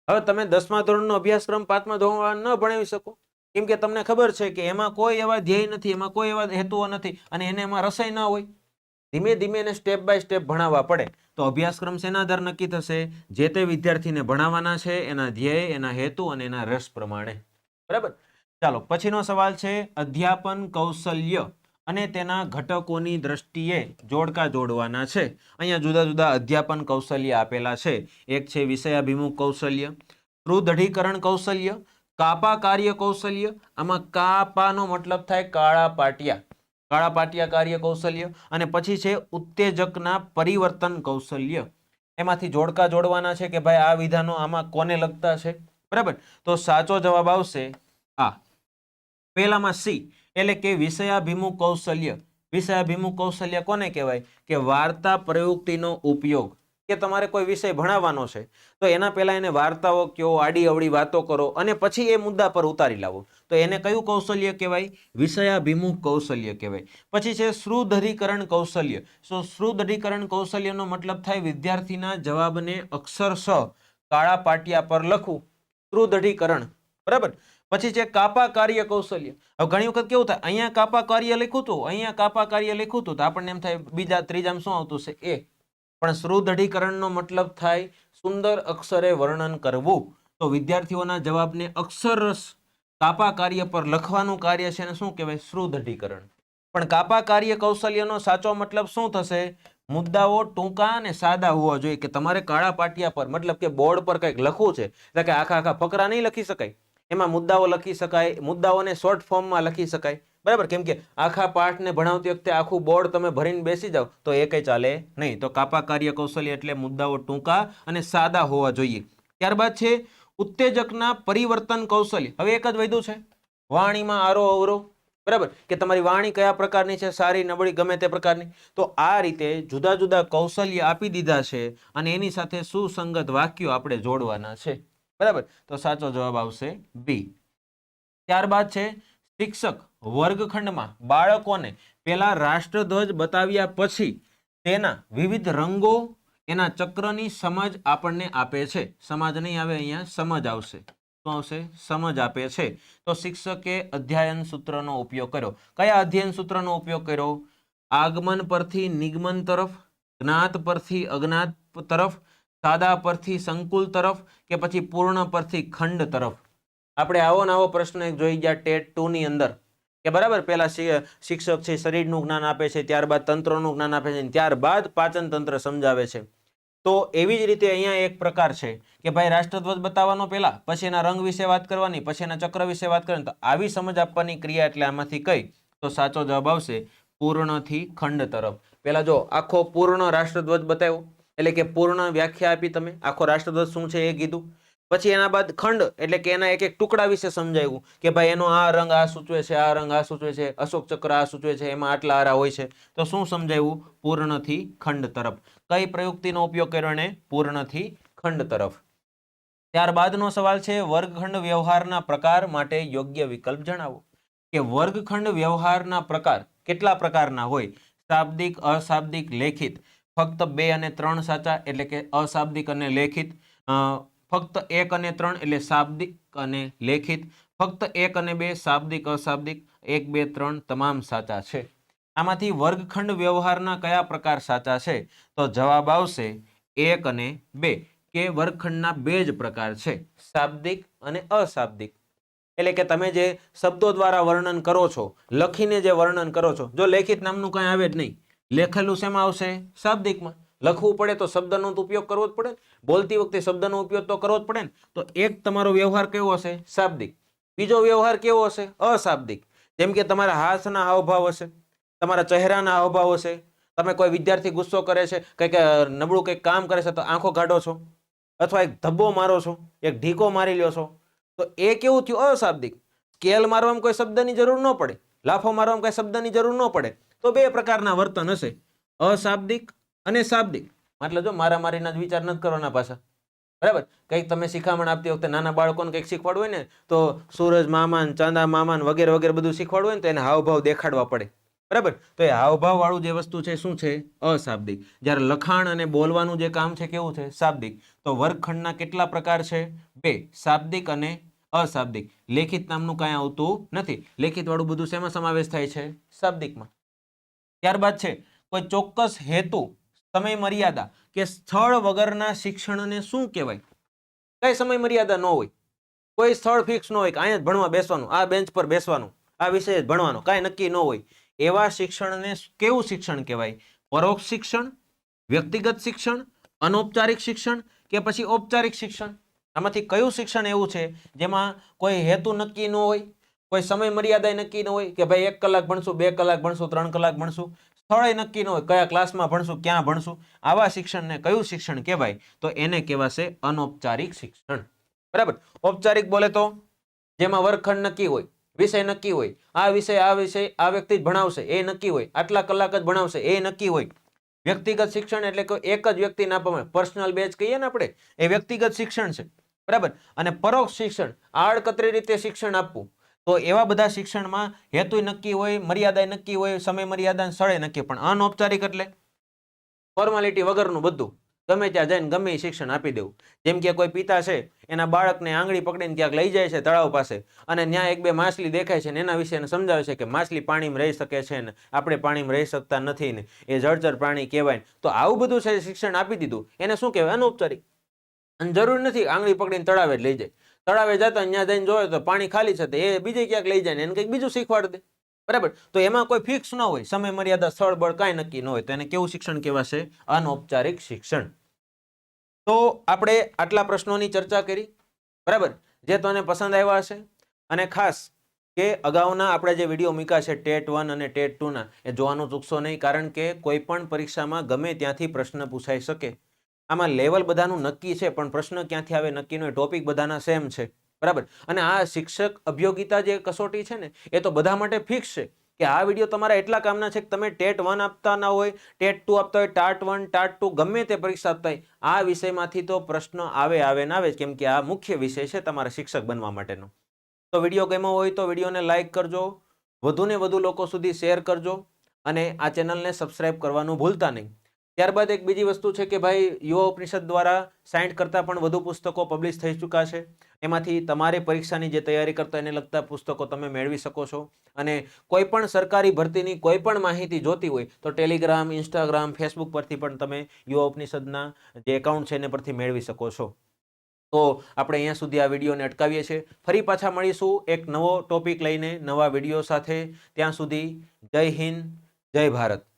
હવે તમે 10મા ધોરણનો અભ્યાસક્રમ 5મા ધોરણમાં ન ભણાવી શકો કેમ કે તમને ખબર છે કે એમાં કોઈ એવા ધ્યેય નથી, એમાં કોઈ એવા હેતુઓ નથી અને એને એમાં રસય ન હોય. ધીમે ધીમે એને સ્ટેપ બાય સ્ટેપ ભણાવવા પડે. તો અભ્યાસક્રમ શેના આધારે નક્કી થશે? જે તે વિદ્યાર્થીને ભણાવવાના છે એના ધ્યેય, એના હેતુ અને એના રસ પ્રમાણે. બરાબર, ચાલો પછીનો સવાલ છે અધ્યાપન કૌશલ્ય અને તેના ઘટકોની દ્રષ્ટિએ જોડકા જોડવાના છે. અહીંયા જુદા જુદા અધ્યાપન કૌશલ્ય આપેલા છે. એક છે વિષયાભિમુખ કૌશલ્ય, સુદૃઢીકરણ કૌશલ્ય, કાપા કાર્ય કૌશલ્ય. આમાં કાપાનો મતલબ થાય કાળા પાટિયા, કાળા પાટિયા કાર્ય કૌશલ્ય. અને પછી છે ઉત્તેજકના પરિવર્તન કૌશલ્ય. એમાંથી જોડકા જોડવાના છે કે ભાઈ આ વિધાનો આમાં કોને લગતા છે? બરાબર, તો સાચો જવાબ આવશે આ પહેલામાં સી, એટલે કે વિષયાભિમુખ કૌશલ્ય. વિષયાભિમુખ કૌશલ્ય કોને કહેવાય? કે વાર્તા પ્રયુક્તિનો ઉપયોગ. કે તમારે કોઈ વિષય ભણાવવાનો છે તો એના પહેલા એને વાર્તાઓ કયો, આડી અવળી વાતો કરો અને પછી એ મુદ્દા પર ઉતારી લાવો. તો એને કયું કૌશલ્ય કહેવાય? વિષયાભિમુખ કૌશલ્ય કહેવાય. પછી છે સુદૃઢીકરણ કૌશલ્ય. સુદૃઢીકરણ કૌશલ્યનો મતલબ થાય વિદ્યાર્થીના જવાબને અક્ષરશઃ કાળા પાટિયા પર લખવું, સુદૃઢીકરણ. બરાબર, પછી છે કાપા કાર્ય કૌશલ્ય. હવે ઘણી વખત કેવું થાય, અહીંયા કાપા કાર્ય લખ્યું હતું, અહીંયા કાપા કાર્ય લખ્યું હતું, તો આપણને એમ થાય બીજા ત્રીજામાં શું આવતું છે? એ. પણ સુદૃઢીકરણનો મતલબ થાય સુંદર અક્ષરે વર્ણન કરવું. તો વિદ્યાર્થીઓના જવાબને અક્ષરશ કાપા કાર્ય પર લખવાનું કાર્ય છે ને શું કહેવાય? સુદૃઢીકરણ. પણ કાપા કાર્ય કૌશલ્યનો સાચો મતલબ શું થશે? મુદ્દાઓ ટૂંકા અને સાદા હોવા જોઈએ. કે તમારે કાળા પાટિયા પર, મતલબ કે બોર્ડ પર કંઈક લખવું છે એટલે કે આખા આખા ફકરા નહીં લખી શકાય, એમાં મુદ્દાઓ લખી શકાય, મુદ્દાઓને શોર્ટ ફોર્મમાં લખી શકાય. બરાબર, કેમ કે આખા પાઠને ભણાવતી વખતે આખું બોર્ડ તમે ભરીને બેસી જાઓ તો એ કંઈ ચાલે નહીં. તો કાપા કાર્ય કૌશલ્ય એટલે મુદ્દાઓ ટૂંકા અને સાદા હોવા જોઈએ. ત્યારબાદ છે ઉત્તેજકના પરિવર્તન કૌશલ્ય. હવે એક જ વધ્યું છે, વાણીમાં આરો અવરો, બરાબર, કે તમારી વાણી કયા પ્રકારની છે, સારી નબળી ગમે તે પ્રકારની. તો આ રીતે જુદા જુદા કૌશલ્ય આપી દીધા છે અને એની સાથે સુસંગત વાક્યો આપણે જોડવાના છે. બરાબર, તો સાચો જવાબ આવશે બી. ત્યારબાદ છે શિક્ષક વર્ગખંડમાં બાળકોને પેલા રાષ્ટ્રધ્વજ બતાવ્યા પછી તેના વિવિધ રંગો, એના ચક્રની સમજ આપણને આપે છે. સમાજ નહીં આવે, અહીંયા સમજ આવશે. શું આવશે? સમજ આપે છે. તો શિક્ષકે અધ્યયન સૂત્રનો ઉપયોગ કર્યો. કયા અધ્યયન સૂત્રનો ઉપયોગ કર્યો? આગમન પરથી નિગમન તરફ, જ્ઞાત પરથી અજ્ઞાત તરફ, સાદા પરથી સંકુલ તરફ, કે પછી પૂર્ણ પરથી ખંડ તરફ. આપણે આવો ને આવો પ્રશ્ન એક જોઈ ગયા ટેટ 2 ની અંદર, કે બરાબર પેલા શિક્ષક છે શરીરનું જ્ઞાન આપે છે, ત્યારબાદ તંત્રનું જ્ઞાન આપે છે, ત્યારબાદ પાચન તંત્ર સમજાવે છે. તો એવી જ રીતે અહીંયા એક પ્રકાર છે કે ભાઈ રાષ્ટ્રધ્વજ બતાવવાનો પહેલા, પછી એના રંગ વિશે વાત કરવાની, પછી એના ચક્ર વિશે વાત કરવાની. તો આવી સમજ આપવાની ક્રિયા એટલે આમાંથી કઈ? તો સાચો જવાબ આવશે પૂર્ણથી ખંડ તરફ. પેલા જો આખો પૂર્ણ રાષ્ટ્રધ્વજ બતાવ્યો, એટલે કે પૂર્ણ વ્યાખ્યા આપી, તમે આખો રાષ્ટ્રધ્વજ શું છે એ કીધું. પછી એના બાદ ખંડ એટલે કે એના એક એક ટુકડા વિશે સમજાવ્યું કે ભાઈ એનો આ રંગ આ સૂચવે છે, આ રંગ આ સૂચવે છે, અશોક ચક્ર આ સૂચવે છે, એમાં આટલા આરા હોય છે. તો શું સમજાવ્યું? પૂર્ણથી ખંડ તરફ. કઈ પ્રયુક્તિનો ઉપયોગ કર્યો એને? પૂર્ણથી ખંડ તરફ. ત્યારબાદનો સવાલ છે વર્ગખંડ વ્યવહારના પ્રકાર માટે યોગ્ય વિકલ્પ જણાવો. કે વર્ગખંડ વ્યવહારના પ્રકાર કેટલા પ્રકારના હોય? શાબ્દિક, અશાબ્દિક, લેખિત. ફક્ત 2 અને 3 સાચા એટલે કે અશાબ્દિક અને લેખિત. ફક્ત 1 અને 3 એટલે શાબ્દિક અને લેખિત. ફક્ત 1 અને 2 શાબ્દિક અશાબ્દિક. 1, 2, 3 તમામ સાચા છે. આમાંથી વર્ગખંડ વ્યવહારના કયા પ્રકાર સાચા છે? તો જવાબ આવશે 1 અને 2, કે વર્ગખંડના 2 જ પ્રકાર છે, શાબ્દિક અને અશાબ્દિક. એટલે કે તમે જે શબ્દો દ્વારા વર્ણન કરો છો, લખીને જે વર્ણન કરો છો, જો લેખિત નામનું કઈ આવે જ નહીં, લેખેલું શેમાં આવશે? શાબ્દિકમાં. લખવું પડે તો શબ્દનો ઉપયોગ કરવો જ પડે, બોલતી વખતે શબ્દનો ઉપયોગ તો કરવો જ પડે ને. તો એક તમારો વ્યવહાર કેવો હશે? શાબ્દિક. બીજો વ્યવહાર કેવો હશે? અશાબ્દિક. જેમ કે તમારા હાથના હાવભાવ હશે, તમારા ચહેરાના હાવભાવ હશે. તમે કોઈ વિદ્યાર્થી ગુસ્સો કરે છે, કંઈક નબળું કંઈક કામ કરે છે તો આંખો કાઢો છો, અથવા એક ધબ્બો મારો છો, એક ઢીકો મારી લ્યો છો, તો એ કેવું થયું? અશાબ્દિક. સ્કેલ મારવામાં કોઈ શબ્દની જરૂર ન પડે, લાફો મારવામાં કોઈ શબ્દની જરૂર ન પડે. તો 2 પ્રકારના વર્તન હશે, અશાબ્દિક અને શાબ્દિક. એટલે જો મારામારીના જ વિચાર નથી કરવાના પાછા. બરાબર, કંઈક તમે શિખામણ આપતી વખતે નાના બાળકોને કંઈક શીખવાડવું હોય ને, તો સૂરજ મામાન, ચાંદા મામાન વગેરે વગેરે બધું શીખવાડવું હોય ને, તો એને હાવભાવ દેખાડવા પડે. બરાબર, તો એ હાવભાવ વાળું જે વસ્તુ છે શું છે? અશાબ્દિક. જ્યારે લખાણ અને બોલવાનું જે કામ છે કેવું છે? શાબ્દિક. તો વર્ગખંડના કેટલા પ્રકાર છે? 2, શાબ્દિક અને અશાબ્દિક. લેખિત નામનું કાંઈ આવતું નથી. લેખિત વાળું બધું શેમાં સમાવેશ થાય છે? શાબ્દિકમાં. ત્યારબાદ છે કોઈ ચોક્કસ હેતુ, સમય મર્યાદા કે સ્થળ વગરના શિક્ષણને શું કહેવાય? કઈ સમય મર્યાદા ન હોય, કોઈ સ્થળ ફિક્સ ન હોય કે અહીંયા જ ભણવા બેસવાનું, આ બેન્ચ પર બેસવાનું, આ વિષય જ ભણવાનો, કાંઈ નક્કી ન હોય, એવા શિક્ષણને કેવું શિક્ષણ કહેવાય? પરોક્ષ શિક્ષણ, વ્યક્તિગત શિક્ષણ, અનૌપચારિક શિક્ષણ, કે પછી ઔપચારિક શિક્ષણ? આમાંથી કયું શિક્ષણ એવું છે જેમાં કોઈ હેતુ નક્કી ન હોય, કોઈ સમય મર્યાદા નક્કી ન હોય, કે ભાઈ 1 કલાક ભણશું, 2 કલાક ભણશું, 3 કલાક ભણશું, સ્થળે નક્કી ન હોય, કયા ક્લાસમાં ભણશું, ક્યાં ભણશું? આવા શિક્ષણને કયું શિક્ષણ કહેવાય? તો એને કહેવાશે અનૌપચારિક શિક્ષણ. બરાબર. ઔપચારિક બોલે તો જેમાં વર્ગખંડ નક્કી હોય, વિષય નક્કી હોય, આ વિષય આ વ્યક્તિ જ ભણાવશે એ નક્કી હોય, આટલા કલાક જ ભણાવશે એ નક્કી હોય. વ્યક્તિગત શિક્ષણ એટલે કે એક જ વ્યક્તિને આપવામાં, પર્સનલ બેચ કહીએ ને આપણે, એ વ્યક્તિગત શિક્ષણ છે. બરાબર. અને પરોક્ષ શિક્ષણ, આડકતરી રીતે શિક્ષણ આપવું. તો એવા બધા શિક્ષણમાં હેતુ નક્કી હોય, મર્યાદા નક્કી હોય, સમય મર્યાદા સ્થળે નક્કી. પણ અનૌપચારિક એટલે ફોર્માલિટી વગરનું બધું, ગમે ત્યાં જઈને ગમે શિક્ષણ આપી દેવું. જેમ કે કોઈ પિતા છે એના બાળકને આંગળી પકડીને ક્યાંક લઈ જાય છે તળાવ પાસે, અને ત્યાં 1-2 માછલી દેખાય છે ને એના વિશે એને સમજાવે છે કે માછલી પાણીમાં રહી શકે છે ને આપણે પાણીમાં રહી શકતા નથી ને એ જળચર પ્રાણી કહેવાય. તો આવું બધું છે શિક્ષણ આપી દીધું, એને શું કહેવાય? અનૌપચારિક. અને જરૂર નથી આંગળી પકડીને તળાવે જ લઈ જાય. તળાવે જતા ત્યાં જઈને જોયો તો પાણી ખાલી છે, એ બીજે ક્યાંક લઈ જાય ને એને કંઈક બીજું શીખવાડ દે. બરાબર. તો એમાં કોઈ ફિક્સ ન હોય, સમય મર્યાદા, સ્થળ બળ કાંઈ નક્કી ન હોય, તો એને કેવું શિક્ષણ કહેવાશે? અનૌપચારિક શિક્ષણ. તો આપણે આટલા પ્રશ્નોની ચર્ચા કરી. બરાબર, જે તને પસંદ આવ્યા હશે. અને ખાસ કે અગાઉના આપણે જે વિડીયો મૂક્યા છે ટેટ 1 અને ટેટ 2 ના, એ જોવાનું ચૂકશો નહીં, કારણ કે કોઈ પણ પરીક્ષામાં ગમે ત્યાંથી પ્રશ્ન પૂછાઈ શકે. આમાં લેવલ બધાનું નક્કી છે, પણ પ્રશ્ન ક્યાંથી આવે નક્કી ન હોય. ટોપિક બધાના સેમ છે. બરાબર. અને આ શિક્ષક અભિયોગિતા જે કસોટી છે ને એ તો બધા માટે ફિક્સ છે કે આ વિડીયો તમારા એટલા કામના છે કે તમે ટેટ 1 આપતા ના હોય, ટેટ 2 આપતા હોય, ટાટ 1 ટાટ 2 ગમે તે પરીક્ષા આપતા હોય, આ વિષયમાંથી તો પ્રશ્ન આવે ને આવે જ, કેમ કે આ મુખ્ય વિષય છે તમારા શિક્ષક બનવા માટેનો. તો વિડીયો ગમ્યો હોય તો વિડીયોને લાઇક કરજો, વધુને વધુ લોકો સુધી શેર કરજો અને આ ચેનલને સબસ્ક્રાઇબ કરવાનું ભૂલતા નહીં. ત્યારબાદ એક બીજી વસ્તુ છે કે ભાઈ યુવા ઉપનિષદ દ્વારા 60 કરતાં પણ વધુ પુસ્તકો પબ્લિશ થઈ ચૂક્યા છે. એમાંથી તમારે પરીક્ષાની જે તૈયારી કરતા એને લગતા પુસ્તકો તમે મેળવી શકો છો. અને કોઈ પણ સરકારી ભરતીની કોઈ પણ માહિતી જોતી હોય તો ટેલિગ્રામ, ઇન્સ્ટાગ્રામ, ફેસબુક પરથી પણ તમે યુવા ઉપનિષદના જે એકાઉન્ટ છે એને પરથી મેળવી શકો છો. તો આપણે અહીંયા સુધી આ વિડીયોને અટકાવીએ છીએ. ફરી પાછા મળીશું એક નવો ટોપિક લઈને, નવા વિડીયો સાથે. ત્યાં સુધી જય હિન્દ, જય ભારત.